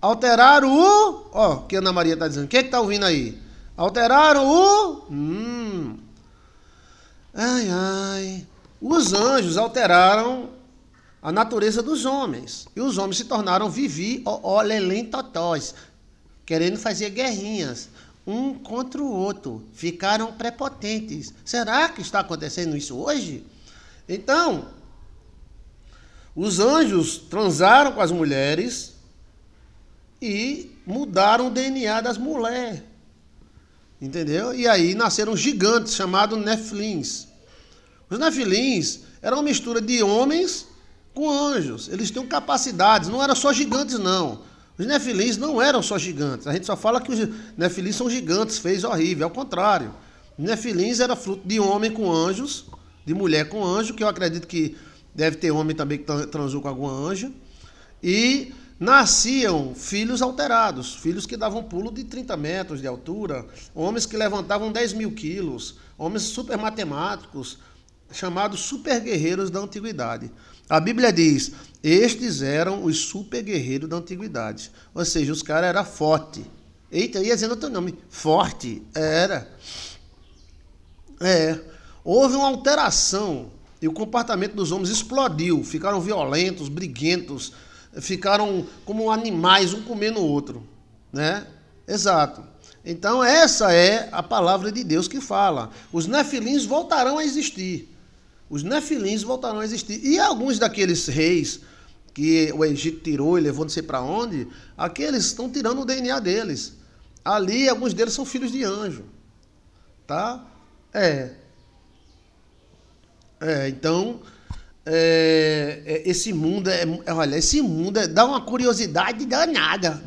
Ó, o que a Ana Maria está dizendo. Quem é que está ouvindo aí? Alteraram o... Os anjos alteraram a natureza dos homens. E os homens se tornaram vivi, lelentotós, querendo fazer guerrinhas um contra o outro. Ficaram prepotentes. Será que está acontecendo isso hoje? Então, os anjos transaram com as mulheres e mudaram o DNA das mulheres. Entendeu? E aí nasceram gigantes chamados Nefilins. Os Nefilins eram uma mistura de homens com anjos. Eles tinham capacidades, não eram só gigantes, não. Os Nefilins não eram só gigantes. A gente só fala que os Nefilins são gigantes, feios, horríveis. Ao contrário. Os Nefilins era fruto de homem com anjos, de mulher com anjo, que eu acredito que deve ter homem também que transou com algum anjo. E nasciam filhos alterados, filhos que davam pulo de 30 metros de altura, homens que levantavam 10 mil quilos, homens super matemáticos, chamados super guerreiros da antiguidade. A Bíblia diz, estes eram os super guerreiros da antiguidade. Ou seja, os caras eram fortes. Eita, eu ia dizendo outro nome. Forte, era. Houve uma alteração. E o comportamento dos homens explodiu, ficaram violentos, briguentos, ficaram como animais, um comendo o outro, né? Exato. Então essa é a palavra de Deus que fala. Os nefilins voltarão a existir. Os nefilins voltarão a existir. E alguns daqueles reis que o Egito tirou e levou não sei para onde, aqueles estão tirando o DNA deles. Ali, alguns deles são filhos de anjo. Tá? Então, esse mundo olha, esse mundo dá uma curiosidade danada,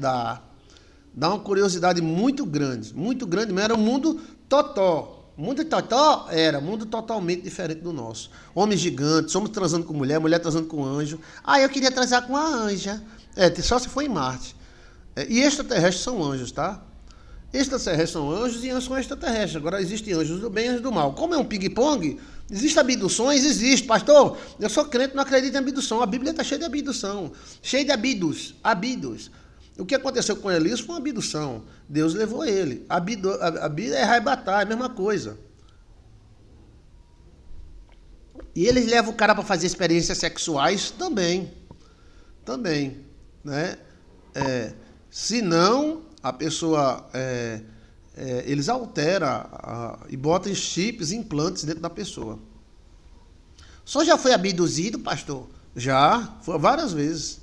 dá uma curiosidade muito grande mesmo. Era um mundo totó. O mundo totó era mundo totalmente diferente do nosso. Homens gigantes, homens transando com mulher, mulher transando com anjo. Ah, eu queria transar com a anja. Só se for em Marte. E extraterrestres são anjos, tá? Extraterrestres são anjos e anjos são extraterrestres. Agora existem anjos do bem e anjos do mal. Como é um ping-pong, existem abduções? Existe, pastor. Eu sou crente, não acredito em abdução. A Bíblia está cheia de abdução. Cheia de abidos. O que aconteceu com Elias foi uma abdução. Deus levou ele. É arrebatar, é a mesma coisa. E eles levam o cara para fazer experiências sexuais também. Né? Se não, a pessoa... eles alteram e botam chips, implantes dentro da pessoa. O senhor já foi abduzido, pastor? Já, foi várias vezes.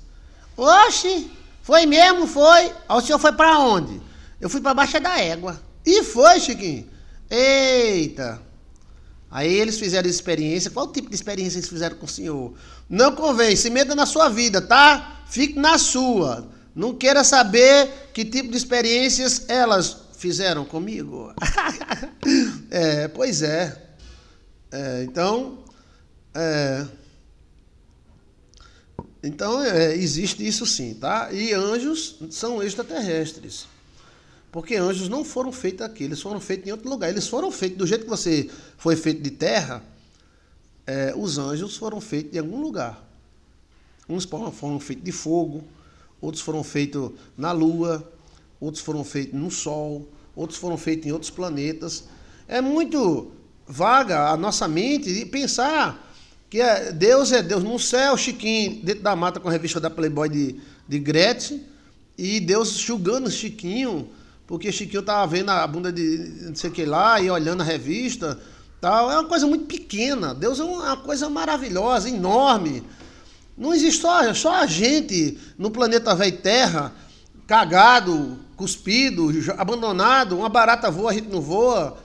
Oxi! Foi mesmo, foi. Aí o senhor foi pra onde? Eu fui pra Baixa da Égua. E foi, Chiquinho? Eita. Aí eles fizeram experiência. Qual tipo de experiência eles fizeram com o senhor? Não convém, se meta na sua vida, tá? Fique na sua. Não queira saber que tipo de experiências elas fizeram comigo. Pois é. Então, existe isso sim, tá? E anjos são extraterrestres. Porque anjos não foram feitos aqui, eles foram feitos em outro lugar. Eles foram feitos do jeito que você foi feito de terra, os anjos foram feitos em algum lugar. Uns foram feitos de fogo, outros foram feitos na lua, outros foram feitos no sol, outros foram feitos em outros planetas. É muito vaga a nossa mente de pensar que Deus é Deus no céu, Chiquinho dentro da mata com a revista da Playboy de Gretchen, e Deus julgando Chiquinho, porque Chiquinho estava vendo a bunda de não sei o que lá, e olhando a revista, tal. É uma coisa muito pequena. Deus é uma coisa maravilhosa, enorme. Não existe só a gente no planeta velho Terra, cagado, cuspido, abandonado, uma barata voa, a gente não voa.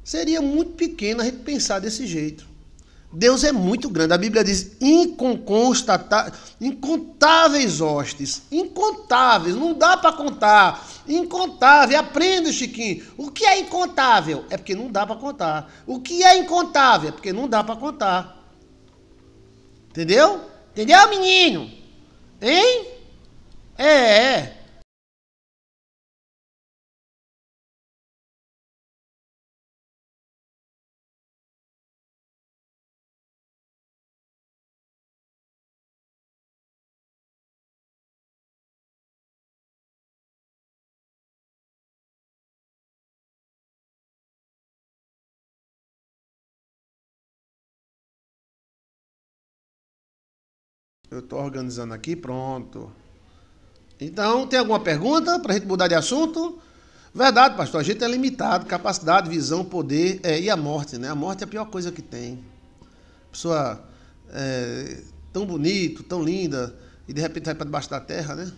Seria muito pequeno a gente pensar desse jeito. Deus é muito grande. A Bíblia diz incontáveis hostes. Incontáveis. Não dá para contar. Incontável. Aprenda, Chiquinho. O que é incontável? É porque não dá para contar. O que é incontável? É porque não dá para contar. Entendeu? Entendeu, menino? Hein? Eu estou organizando aqui, pronto. Então, tem alguma pergunta para a gente mudar de assunto? Verdade, pastor, a gente é limitado, capacidade, visão, poder e a morte, né? A morte é a pior coisa que tem. Pessoa tão bonita, tão linda, e de repente vai para debaixo da terra, né?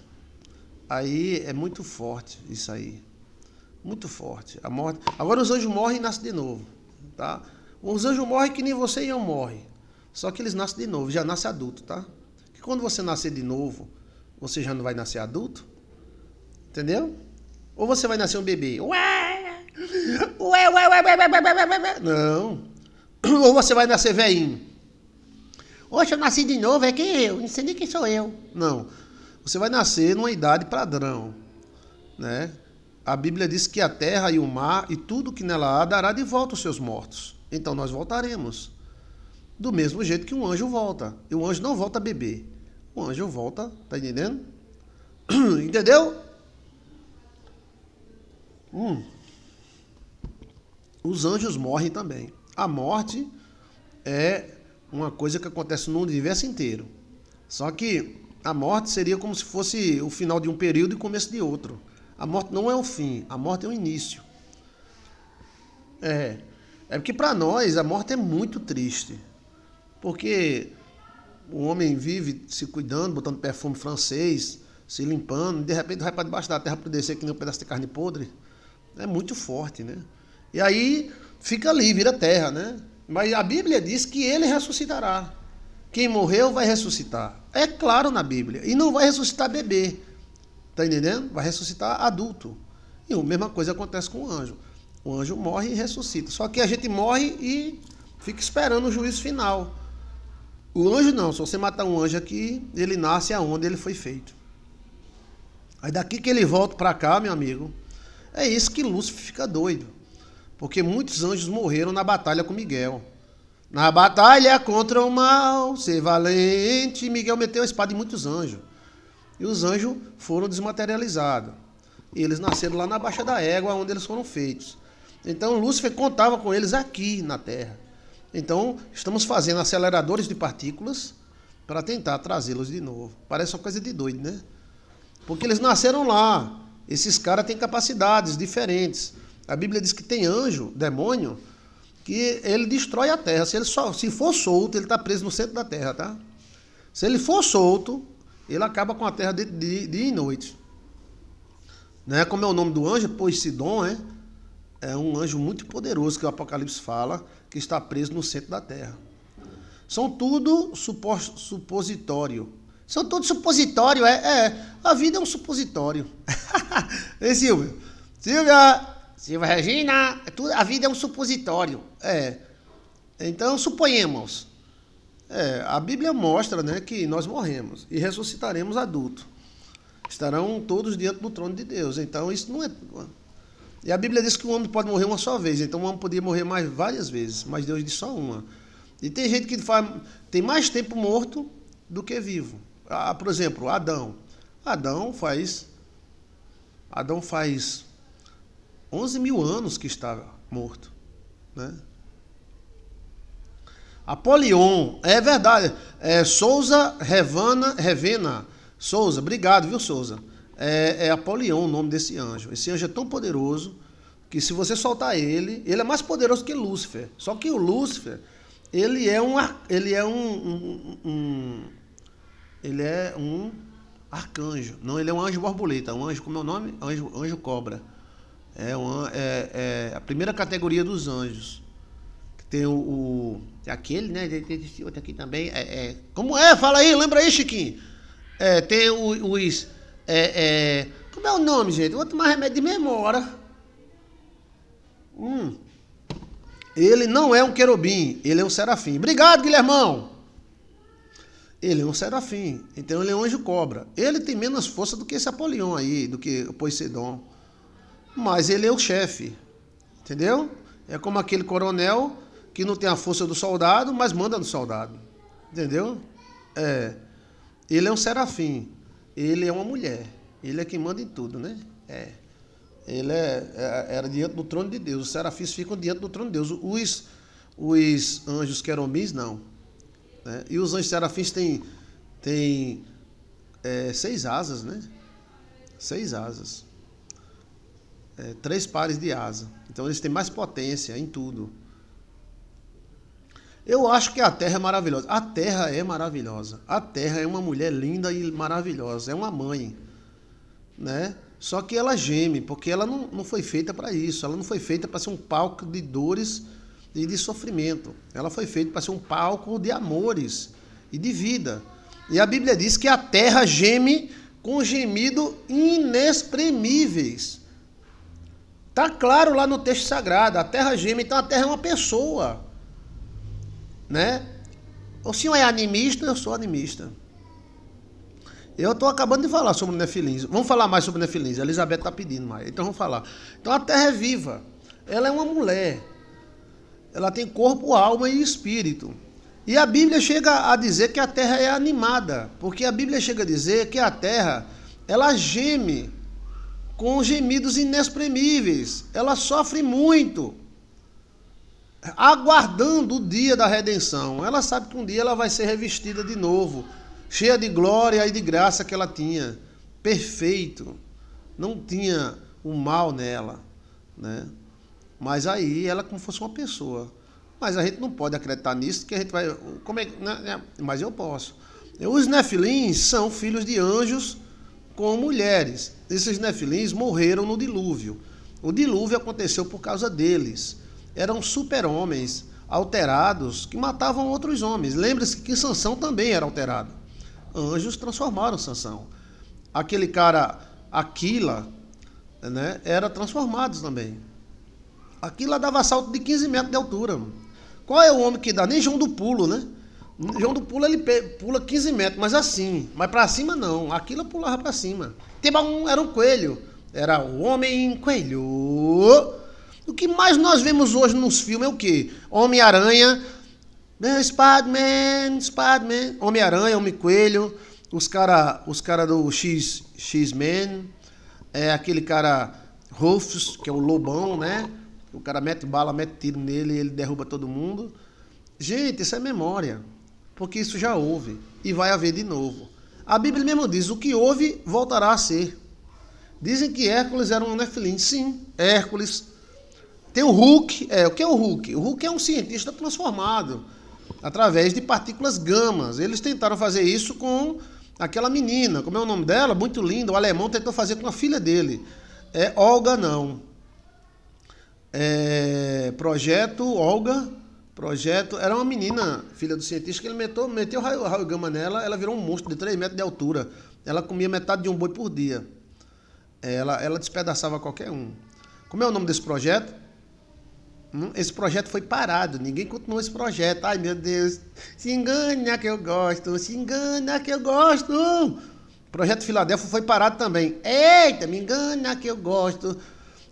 Aí é muito forte isso aí. Muito forte. A morte. Agora os anjos morrem e nascem de novo, tá? Os anjos morrem que nem você e eu morrem. Só que eles nascem de novo, já nascem adulto, tá? Que quando você nascer de novo, você já não vai nascer adulto? Entendeu? Ou você vai nascer um bebê? Ué! Não. Ou você vai nascer velhinho? Oxe, eu nasci de novo, é quem eu? Não sei nem quem sou eu. Não. Você vai nascer numa idade padrão, né? A Bíblia diz que a terra e o mar e tudo que nela há dará de volta os seus mortos. Então nós voltaremos. Do mesmo jeito que um anjo volta. E o anjo não volta bebê. O anjo volta, tá entendendo? Entendeu? Os anjos morrem também. A morte é uma coisa que acontece no universo inteiro. Só que a morte seria como se fosse o final de um período e o começo de outro. A morte não é o fim, a morte é o início. É porque para nós a morte é muito triste. Porque o homem vive se cuidando, botando perfume francês, se limpando, e de repente vai para debaixo da terra para descer que nem um pedaço de carne podre. É muito forte, né? E aí fica ali, vira terra, né? Mas a Bíblia diz que ele ressuscitará. Quem morreu vai ressuscitar. É claro na Bíblia. E não vai ressuscitar bebê. Tá entendendo? Vai ressuscitar adulto. E a mesma coisa acontece com o anjo. O anjo morre e ressuscita. Só que a gente morre e fica esperando o juízo final. O anjo não. Se você matar um anjo aqui, ele nasce aonde ele foi feito. Aí daqui que ele volta para cá, meu amigo, é isso que Lúcifer fica doido. Porque muitos anjos morreram na batalha com Miguel. Na batalha contra o mal, ser valente, Miguel meteu a espada em muitos anjos. E os anjos foram desmaterializados. E eles nasceram lá na Baixa da Égua, onde eles foram feitos. Então Lúcifer contava com eles aqui na Terra. Então estamos fazendo aceleradores de partículas para tentar trazê-los de novo. Parece uma coisa de doido, né? Porque eles nasceram lá. Esses caras têm capacidades diferentes. A Bíblia diz que tem anjo, demônio, que ele destrói a terra. Se for solto, ele está preso no centro da terra, tá? Se ele for solto, ele acaba com a terra de dia e noite. Né? Como é o nome do anjo? Poseidon, é um anjo muito poderoso que o Apocalipse fala, que está preso no centro da terra. São tudo supositório. São tudo supositório, A vida é um supositório. Ei, Silvia? Silvia Regina, a vida é um supositório. Então, suponhamos. A Bíblia mostra, né, que nós morremos e ressuscitaremos adultos. Estarão todos diante do trono de Deus. Então, isso não é... E a Bíblia diz que o homem pode morrer uma só vez. Então, o homem podia morrer várias vezes, mas Deus diz só uma. E tem gente que tem mais tempo morto do que vivo. Por exemplo, Adão. Adão faz 11 mil anos que está morto, né? Apolion, é verdade. Souza Revena. Souza, obrigado, viu, Souza? É Apolion o nome desse anjo. Esse anjo é tão poderoso que se você soltar ele é mais poderoso que Lúcifer. Só que o Lúcifer, ele é um arcanjo. Não, ele é um anjo borboleta. Um anjo, como é o nome? Anjo cobra. É a primeira categoria dos anjos. Tem tem aquele, né? Tem esse outro aqui também. Como é? Fala aí, lembra aí, Chiquinho. Tem os... como é o nome, gente? Vou tomar remédio de memória. Ele não é um querubim, ele é um serafim. Obrigado, Guilhermão. Ele é um serafim, então ele é um anjo cobra. Ele tem menos força do que esse Apolion aí, do que o Poseidon. Mas ele é o chefe, entendeu? É como aquele coronel que não tem a força do soldado, mas manda no soldado, entendeu? Ele é um serafim, ele é uma mulher, ele é quem manda em tudo, né? Ele era diante do trono de Deus, os serafins ficam diante do trono de Deus, os anjos querubins não. Né? E os anjos serafins têm 6 asas, né? 6 asas. 3 pares de asa. Então eles têm mais potência em tudo. Eu acho que a Terra é maravilhosa. A Terra é maravilhosa. A Terra é uma mulher linda e maravilhosa. É uma mãe, né? Só que ela geme, porque ela não foi feita para isso. Ela não foi feita para ser um palco de dores e de sofrimento. Ela foi feita para ser um palco de amores e de vida. E a Bíblia diz que a Terra geme com gemido inexprimíveis. Está claro lá no texto sagrado, a terra geme, então a terra é uma pessoa, né? O senhor é animista? Eu sou animista. Eu estou acabando de falar sobre Nefilins. Vamos falar mais sobre Nefilins, a Elizabeth está pedindo mais, então vamos falar. Então a terra é viva, ela é uma mulher, ela tem corpo, alma e espírito. E a Bíblia chega a dizer que a terra é animada, porque a Bíblia chega a dizer que a terra, ela geme com gemidos inexprimíveis. Ela sofre muito. aguardando o dia da redenção. Ela sabe que um dia ela vai ser revestida de novo, cheia de glória e de graça que ela tinha. Perfeito. Não tinha o mal nela, né? Mas aí ela como fosse uma pessoa. Mas a gente não pode acreditar nisso, que a gente vai... Como é, né? Mas eu posso. Os nefilins são filhos de anjos com mulheres. Esses nefilins morreram no dilúvio. O dilúvio aconteceu por causa deles. Eram super-homens alterados que matavam outros homens. Lembre-se que Sansão também era alterado. Anjos transformaram Sansão. Aquele cara, Aquila, né, era transformado também. Aquila dava salto de 15 metros de altura. Qual é o homem que dá? Nem João do Pulo, né? João do Pulo, ele pula 15 metros, mas assim. Mas pra cima não. Aquila pulava pra cima. Era um coelho. Era o homem coelho. O que mais nós vemos hoje nos filmes é o quê? Homem-Aranha, Spider-Man, Homem-Aranha, Homem-Coelho, os cara do X-Men, aquele cara Rufus, que é o lobão, né? O cara mete bala, mete tiro nele e ele derruba todo mundo. Gente, isso é memória, porque isso já houve e vai haver de novo. A Bíblia mesmo diz, o que houve voltará a ser. Dizem que Hércules era um nefilim. Sim, Hércules. Tem o Hulk. O que é o Hulk? O Hulk é um cientista transformado através de partículas gamas. Eles tentaram fazer isso com aquela menina. Como é o nome dela? Muito linda. O alemão tentou fazer com a filha dele. Olga, não. Projeto Olga. Era uma menina, filha do cientista, que ele meteu raio gama nela. Ela virou um monstro de 3 metros de altura. Ela comia metade de um boi por dia. Ela despedaçava qualquer um. Como é o nome desse projeto? Esse projeto foi parado. Ninguém continuou esse projeto. Ai, meu Deus. Se engana que eu gosto. Se engana que eu gosto. O projeto Filadélfia foi parado também. Eita, me engana que eu gosto.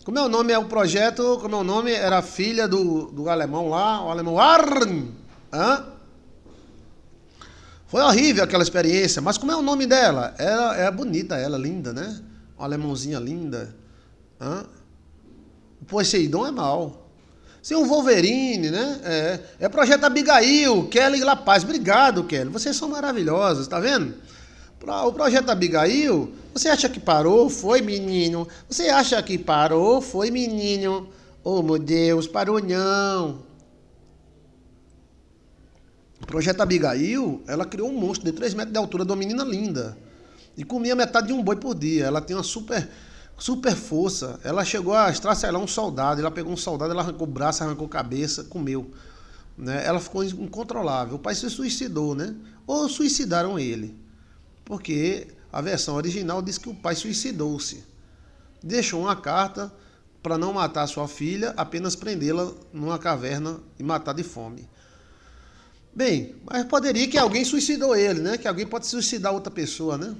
Como é o nome? O projeto, como é o nome? Era a filha do alemão lá. O alemão Arn. Foi horrível aquela experiência. Mas como é o nome dela? Ela é bonita, ela, linda, né? Uma alemãozinha linda. O Poseidon é mau. Sim, um Wolverine, né? É Projeto Abigail, Kelly La Paz. Obrigado, Kelly. Vocês são maravilhosos, tá vendo? O Projeto Abigail, você acha que parou? Foi, menino. Você acha que parou? Foi, menino. Oh, meu Deus, parou não. O Projeto Abigail, ela criou um monstro de 3 metros de altura de uma menina linda. E comia metade de um boi por dia. Ela tem uma super força. Ela chegou a estraçalhar um soldado. Ela pegou um soldado, ela arrancou o braço, arrancou a cabeça, comeu. Né? Ela ficou incontrolável. O pai se suicidou, né? Ou suicidaram ele. Porque a versão original diz que o pai suicidou-se. Deixou uma carta para não matar sua filha, apenas prendê-la numa caverna e matar de fome. Bem, mas poderia que alguém suicidou ele, né? Que alguém pode suicidar outra pessoa, né?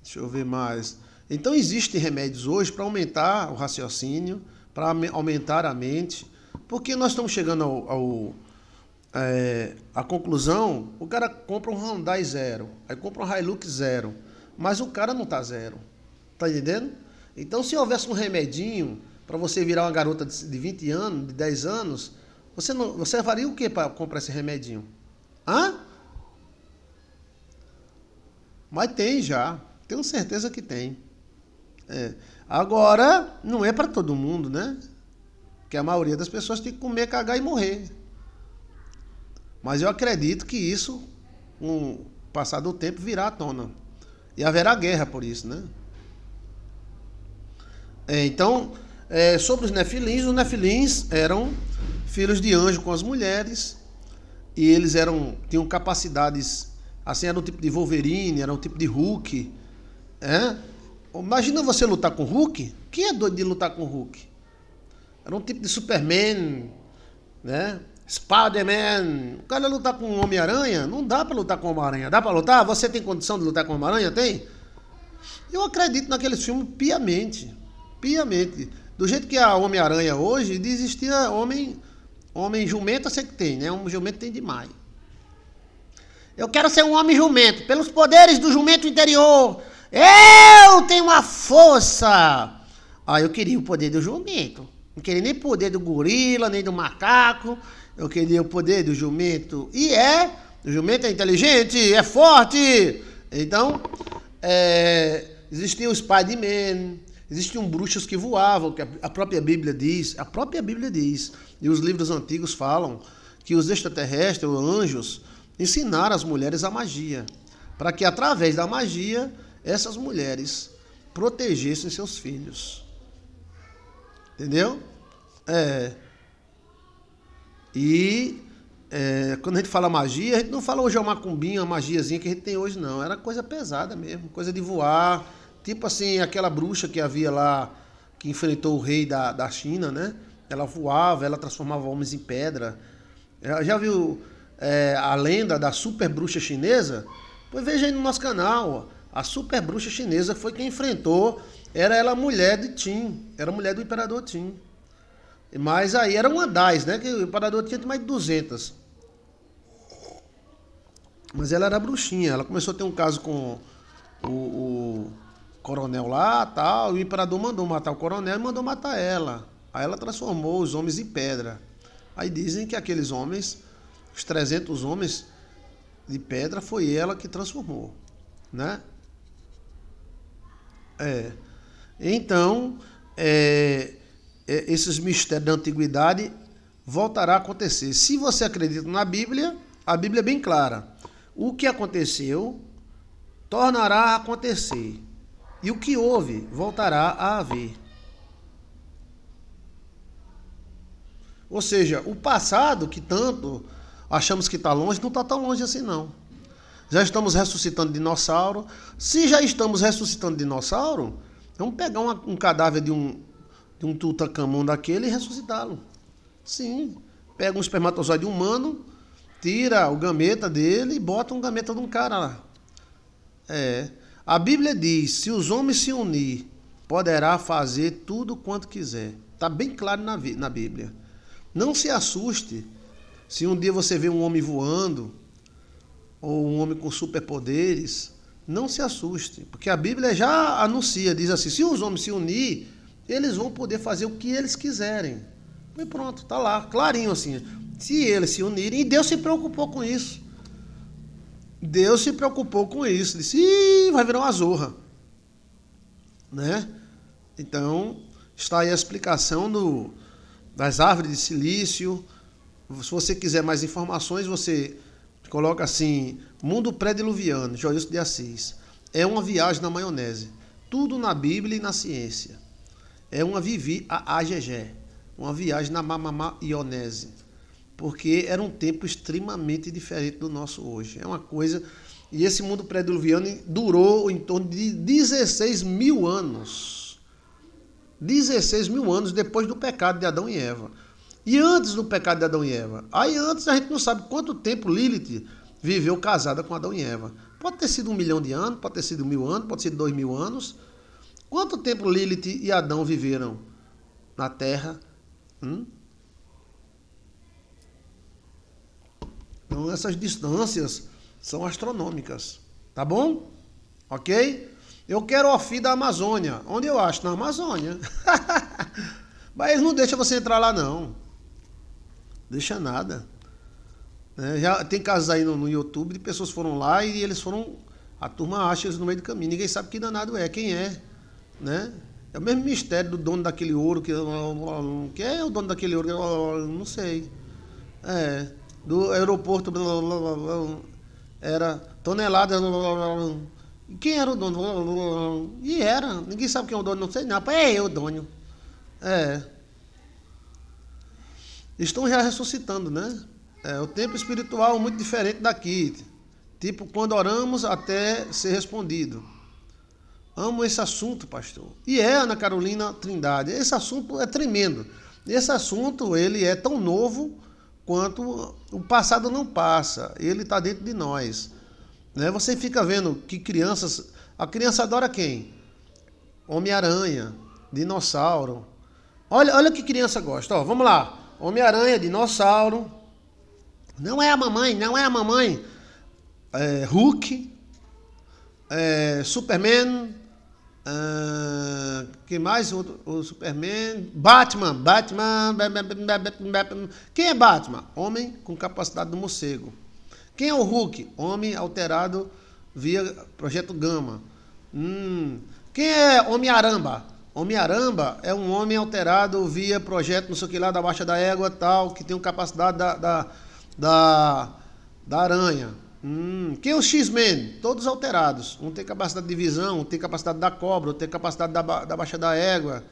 Deixa eu ver mais. Então, existem remédios hoje para aumentar o raciocínio, para aumentar a mente, porque nós estamos chegando à conclusão, o cara compra um Hyundai 0, aí compra um Hilux 0, mas o cara não está 0. Tá entendendo? Então, se houvesse um remedinho para você virar uma garota de 20 anos, de 10 anos, você faria o que para comprar esse remedinho? Mas tem já. Tenho certeza que tem. Agora, não é para todo mundo, né? Que a maioria das pessoas tem que comer, cagar e morrer. Mas eu acredito que isso, com o passar do tempo, virá à tona. E haverá guerra por isso, né? Então, sobre os nefilins eram filhos de anjo com as mulheres. E eles tinham capacidades, assim, era um tipo de Wolverine, era um tipo de Hulk. Imagina você lutar com o Hulk. Quem é doido de lutar com o Hulk? Era um tipo de Superman, né? Spider-Man. O cara lutar com o Homem-Aranha, não dá pra lutar com o Homem-Aranha. Dá pra lutar? Você tem condição de lutar com o Homem-Aranha? Tem? Eu acredito naqueles filmes piamente. Do jeito que a Homem-Aranha hoje, existia homem jumento, eu sei que tem, né? Um jumento tem demais. Eu quero ser um homem jumento, pelos poderes do jumento interior. Eu tenho uma força. Ah, eu queria o poder do jumento. Não queria nem o poder do gorila, nem do macaco. Eu queria o poder do jumento. O jumento é inteligente, é forte. Então, existiam os Spider-Man, existiam bruxos que voavam, que a própria Bíblia diz. A própria Bíblia diz. E os livros antigos falam que os extraterrestres, os anjos, ensinaram as mulheres a magia. Para que, através da magia, essas mulheres protegessem seus filhos. Entendeu? Quando a gente fala magia, a gente não fala hoje uma macumbinha, uma magiazinha que a gente tem hoje, não. Era coisa pesada mesmo, coisa de voar. Tipo assim, aquela bruxa que havia lá, que enfrentou o rei da China, né? Ela voava, ela transformava homens em pedra. Já viu a lenda da super bruxa chinesa? Pois veja aí no nosso canal. A super bruxa chinesa foi quem enfrentou. Era ela mulher de Qin. Era mulher do imperador Qin. Mas aí era uma das, né? Que o imperador tinha mais de 200. Mas ela era bruxinha. Ela começou a ter um caso com o coronel lá, tal. E o imperador mandou matar o coronel e mandou matar ela. Aí ela transformou os homens em pedra. Aí dizem que aqueles homens, os 300 homens de pedra, foi ela que transformou, né? Então, esses mistérios da antiguidade voltará a acontecer. Se você acredita na Bíblia, a Bíblia é bem clara. O que aconteceu tornará a acontecer. E o que houve voltará a haver. Ou seja, o passado, que tanto achamos que está longe, não está tão longe assim não. Já estamos ressuscitando dinossauro. Se já estamos ressuscitando dinossauro, vamos pegar um cadáver de um Tutankhamon daquele e ressuscitá-lo. Sim. Pega um espermatozoide humano, tira o gameta dele e bota um gameta de um cara lá. A Bíblia diz, se os homens se unir, poderá fazer tudo quanto quiser. Está bem claro na Bíblia. Não se assuste se um dia você vê um homem voando ou um homem com superpoderes. Não se assuste, porque a Bíblia já anuncia, diz assim, se os homens se unir, eles vão poder fazer o que eles quiserem. E pronto, tá lá, clarinho assim. Se eles se unirem, e Deus se preocupou com isso. Deus se preocupou com isso. Disse, vai virar uma zorra. Né? Então, está aí a explicação das árvores de silício. Se você quiser mais informações, você coloca assim, Mundo Pré-Diluviano, Joilson de Assis. É uma viagem na maionese. Tudo na Bíblia e na ciência. É uma AGG. Uma viagem na maionese. Porque era um tempo extremamente diferente do nosso hoje. É uma coisa... E esse mundo pré-diluviano durou em torno de 16 mil anos. 16 mil anos depois do pecado de Adão e Eva. E antes do pecado de Adão e Eva? Aí antes a gente não sabe quanto tempo Lilith viveu casada com Adão e Eva. Pode ter sido 1 milhão de anos, pode ter sido 1000 anos, pode ser 2000 anos. Quanto tempo Lilith e Adão viveram na Terra? Então essas distâncias são astronômicas. Tá bom? Ok? Eu quero a FI da Amazônia. Onde eu acho? Na Amazônia. Mas eles não deixam você entrar lá, não. Deixa nada. Já tem casos aí no YouTube de pessoas que foram lá e eles foram... A turma acha eles no meio do caminho. Ninguém sabe que danado é, quem é. Né? É o mesmo mistério do dono daquele ouro. Quem é o dono daquele ouro? Não sei. Do aeroporto... Era tonelada... Quem era o dono? E era. Ninguém sabe quem é o dono, não sei não. É eu, dono. Estão já ressuscitando, né? O tempo espiritual é muito diferente daqui. Tipo, quando oramos até ser respondido. Amo esse assunto, pastor. E Ana Carolina Trindade. Esse assunto é tremendo. Esse assunto, ele é tão novo quanto o passado não passa. Ele está dentro de nós. Né? Você fica vendo que crianças... A criança adora quem? Homem-Aranha, dinossauro. Olha que criança gosta. Ó, vamos lá. Homem-Aranha, dinossauro. Não é a mamãe. Hulk. Superman. Quem mais? O Superman. Batman. Quem é Batman? Homem com capacidade do morcego. Quem é o Hulk? Homem alterado via projeto Gama. Quem é Homem-Aranha? Homem-Aranha é um homem alterado via projeto não sei o que lá, da Baixa da Égua tal, que tem capacidade da aranha. Quem é o X-Men? Todos alterados. Um tem capacidade de visão, um tem capacidade da cobra, outro tem capacidade da Baixa da Égua,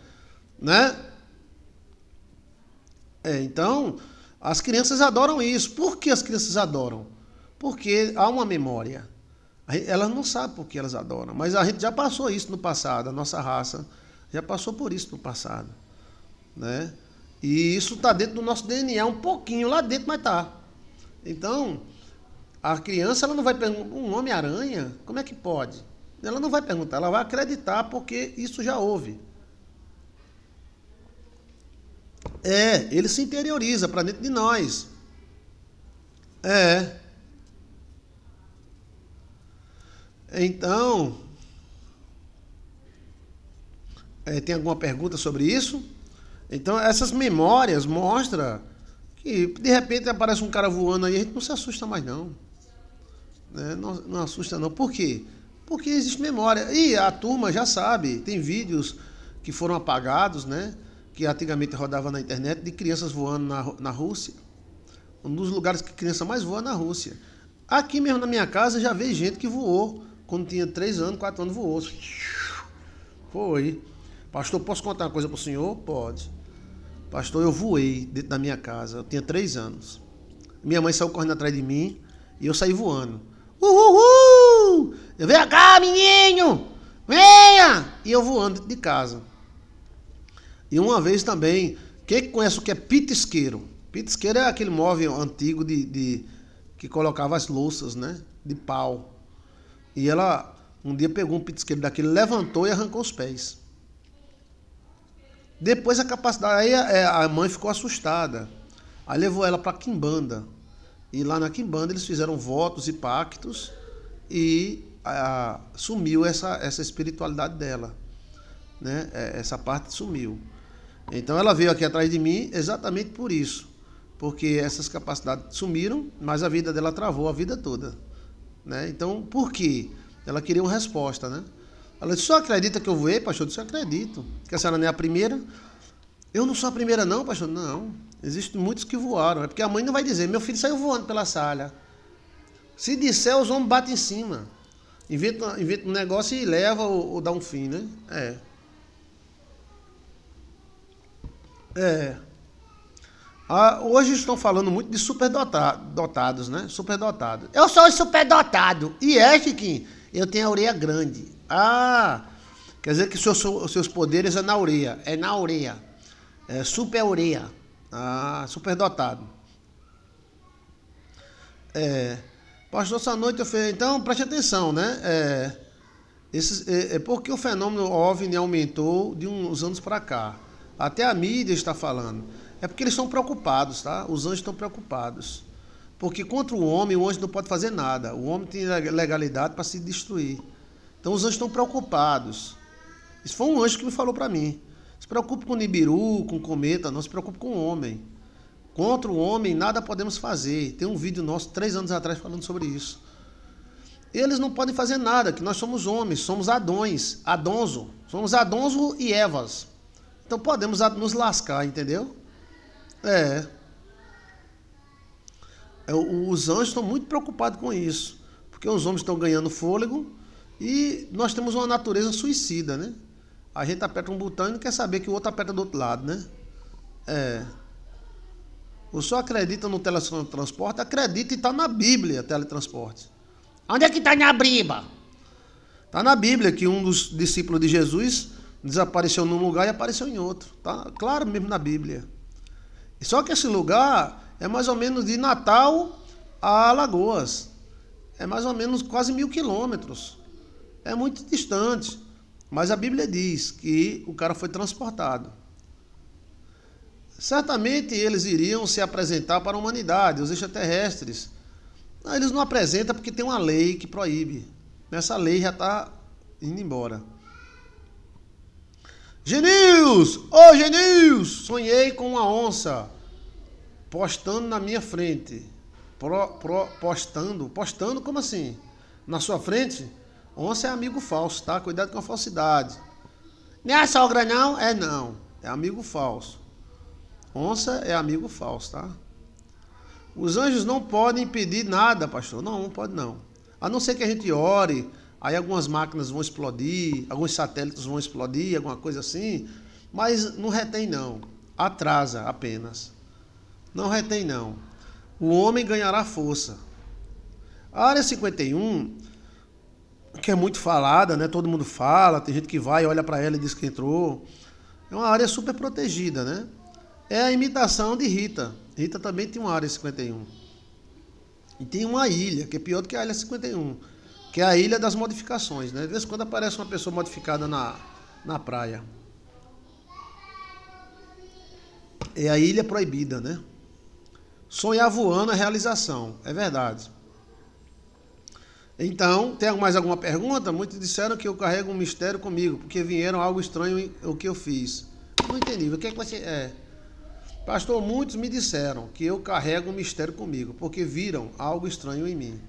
né? Então, as crianças adoram isso. Por que as crianças adoram? Porque há uma memória. Elas não sabem por que elas adoram, mas a gente já passou isso no passado, a nossa raça já passou por isso no passado, né? E isso está dentro do nosso DNA, um pouquinho lá dentro, mas tá. Então, a criança ela não vai perguntar, um Homem-Aranha, como é que pode? Ela não vai perguntar, ela vai acreditar porque isso já houve. Ele se interioriza para dentro de nós. Então, tem alguma pergunta sobre isso? Então, essas memórias mostram que, de repente, aparece um cara voando aí, a gente não se assusta mais, não. Né? Não assusta, não. Por quê? Porque existe memória. E a turma já sabe, tem vídeos que foram apagados, né? Que antigamente rodava na internet, de crianças voando na Rússia. Um dos lugares que criança mais voa é na Rússia. Aqui mesmo na minha casa, já vejo gente que voou. Quando tinha 3 anos, 4 anos, voou. Foi. Pastor, posso contar uma coisa para o senhor? Pode. Pastor, eu voei dentro da minha casa. Eu tinha 3 anos. Minha mãe saiu correndo atrás de mim e eu saí voando. Uhul! Eu venho cá, menino! Venha! E eu voando dentro de casa. E uma vez também, quem conhece o que é pitisqueiro? Pitisqueiro é aquele móvel antigo que colocava as louças, né? De pau. E ela um dia pegou um pitisqueiro daquele, levantou e arrancou os pés. Depois a capacidade, aí a mãe ficou assustada. Aí levou ela para a Quimbanda. E lá na Quimbanda eles fizeram votos e pactos e sumiu essa espiritualidade dela, né? Essa parte sumiu. Então ela veio aqui atrás de mim exatamente por isso, porque essas capacidades sumiram, mas a vida dela travou a vida toda, né? Então por quê? Ela queria uma resposta, né? Ela disse: "Só acredita que eu voei, pastor?" Eu disse: "Acredito." Que a senhora não é a primeira? Eu não sou a primeira não, pastor. Não, existem muitos que voaram. É porque a mãe não vai dizer: "Meu filho saiu voando pela sala." Se disser, os homens batem em cima. Inventa um negócio e leva ou dá um fim, né? Hoje estão falando muito de superdotados, né? Superdotado. Eu sou superdotado. E Chiquinho? Eu tenho a orelha grande. Quer dizer que os seus poderes é na orelha. É na orelha. É super orelha. Superdotado. Pastor, essa noite eu falei, então preste atenção, né? Porque o fenômeno OVNI aumentou de uns anos para cá. Até a mídia está falando. É porque eles estão preocupados, tá? Os anjos estão preocupados. Porque contra o anjo não pode fazer nada. O homem tem legalidade para se destruir. Então os anjos estão preocupados. Isso foi um anjo que me falou para mim. Se preocupe com o Nibiru, com o cometa, não se preocupe com o homem. Contra o homem nada podemos fazer. Tem um vídeo nosso 3 anos atrás falando sobre isso. Eles não podem fazer nada, que nós somos homens, somos Adões, Adonzo. Somos Adonzo e Evas. Então podemos nos lascar, entendeu? Os anjos estão muito preocupados com isso. Porque os homens estão ganhando fôlego e nós temos uma natureza suicida, né? A gente aperta um botão e não quer saber que o outro aperta do outro lado, né? O senhor acredita no teletransporte? Acredita e está na Bíblia, teletransporte. Onde é que está na Bíblia? Está na Bíblia que um dos discípulos de Jesus desapareceu num lugar e apareceu em outro. Está claro mesmo na Bíblia. Só que esse lugar é mais ou menos de Natal a Alagoas. É mais ou menos quase 1000 quilômetros. É muito distante. Mas a Bíblia diz que o cara foi transportado. Certamente eles iriam se apresentar para a humanidade, os extraterrestres. Eles não apresentam porque tem uma lei que proíbe. Essa lei já está indo embora. Genils! Ô Genils! Sonhei com uma onça postando na minha frente. Postando como assim? Na sua frente? Onça é amigo falso, tá? Cuidado com a falsidade. Minha sogra não? É não. É amigo falso. Onça é amigo falso, tá? Os anjos não podem impedir nada, pastor. Não, não pode não. A não ser que a gente ore, aí algumas máquinas vão explodir, alguns satélites vão explodir, alguma coisa assim, mas não retém não. Atrasa apenas. Não retém não. O homem ganhará força. A área 51, que é muito falada, né? Todo mundo fala, tem gente que vai, olha para ela e diz que entrou. É uma área super protegida, né? É a imitação de Rita. Rita também tem uma área 51. E tem uma ilha, que é pior do que a área 51, que é a ilha das modificações, né? De vez em quando aparece uma pessoa modificada na praia. É a ilha proibida, né? Sonhar voando é realização, é verdade. Então, tem mais alguma pergunta? Muitos disseram que eu carrego um mistério comigo, porque vieram algo estranho o que eu fiz. Não entendi. O que é que você é? Pastor, muitos me disseram que eu carrego um mistério comigo, porque viram algo estranho em mim.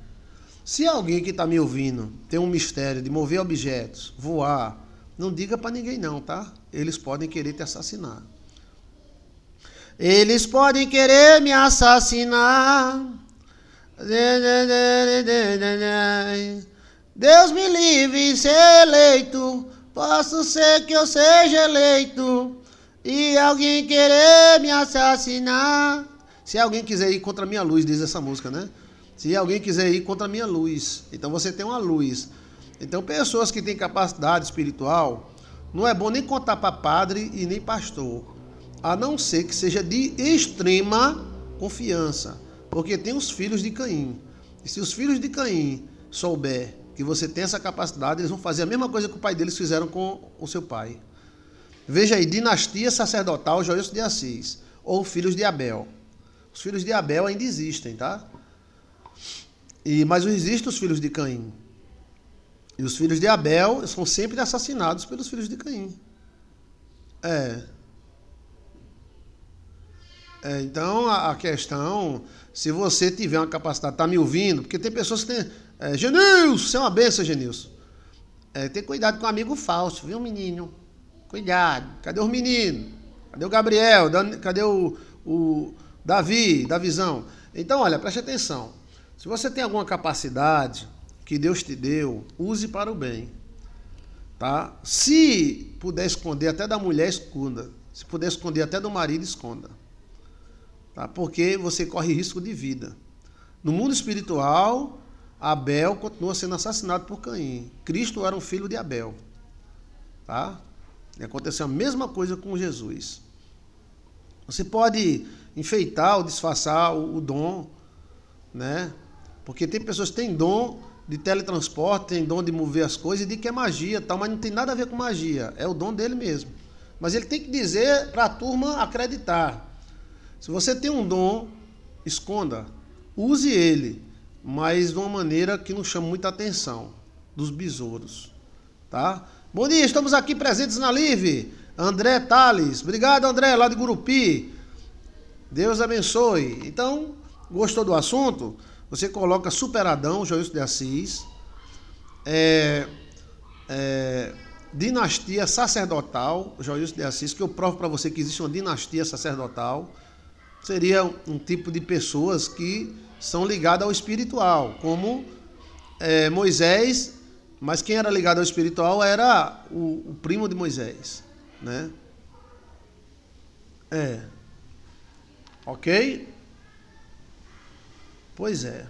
Se alguém que está me ouvindo tem um mistério de mover objetos, voar, não diga para ninguém não, tá? Eles podem querer te assassinar. Eles podem querer me assassinar. Deus me livre de ser eleito. Posso ser que eu seja eleito e alguém querer me assassinar. Se alguém quiser ir contra a minha luz, diz essa música, né? Se alguém quiser ir contra a minha luz, então você tem uma luz. Então pessoas que têm capacidade espiritual, não é bom nem contar para padre e nem pastor, a não ser que seja de extrema confiança. Porque tem os filhos de Caim. E se os filhos de Caim souber que você tem essa capacidade, eles vão fazer a mesma coisa que o pai deles fizeram com o seu pai. Veja aí, dinastia sacerdotal Joilson de Assis, ou filhos de Abel. Os filhos de Abel ainda existem, tá? Mas não existem os filhos de Caim. E os filhos de Abel são sempre assassinados pelos filhos de Caim. Então, a questão, se você tiver uma capacidade, tá me ouvindo, porque tem pessoas que têm... Genilson, você é uma benção, Genilson. Tem cuidado com o amigo falso, viu, menino? Cuidado. Cadê os meninos? Cadê o Gabriel? Cadê o Davi, Davizão? Então, olha, preste atenção. Se você tem alguma capacidade que Deus te deu, use para o bem. Tá? Se puder esconder até da mulher, esconda. Se puder esconder até do marido, esconda. Tá? Porque você corre risco de vida. No mundo espiritual, Abel continua sendo assassinado por Caim. Cristo era um filho de Abel. Tá? E aconteceu a mesma coisa com Jesus. Você pode enfeitar ou disfarçar o dom, né? Porque tem pessoas que têm dom de teletransporte, tem dom de mover as coisas e de que é magia, tal, mas não tem nada a ver com magia. É o dom dele mesmo. Mas ele tem que dizer para a turma acreditar. Se você tem um dom, esconda. Use ele, mas de uma maneira que não chame muita atenção dos besouros. Tá? Bom dia, estamos aqui presentes na live. André Tales. Obrigado, André, lá de Gurupi. Deus abençoe. Então, gostou do assunto? Você coloca Superadão, Joilson de Assis. Dinastia sacerdotal, Joilson de Assis, que eu provo para você que existe uma dinastia sacerdotal. Seria um tipo de pessoas que são ligadas ao espiritual, como Moisés, mas quem era ligado ao espiritual era o primo de Moisés, né? Ok? Pois é.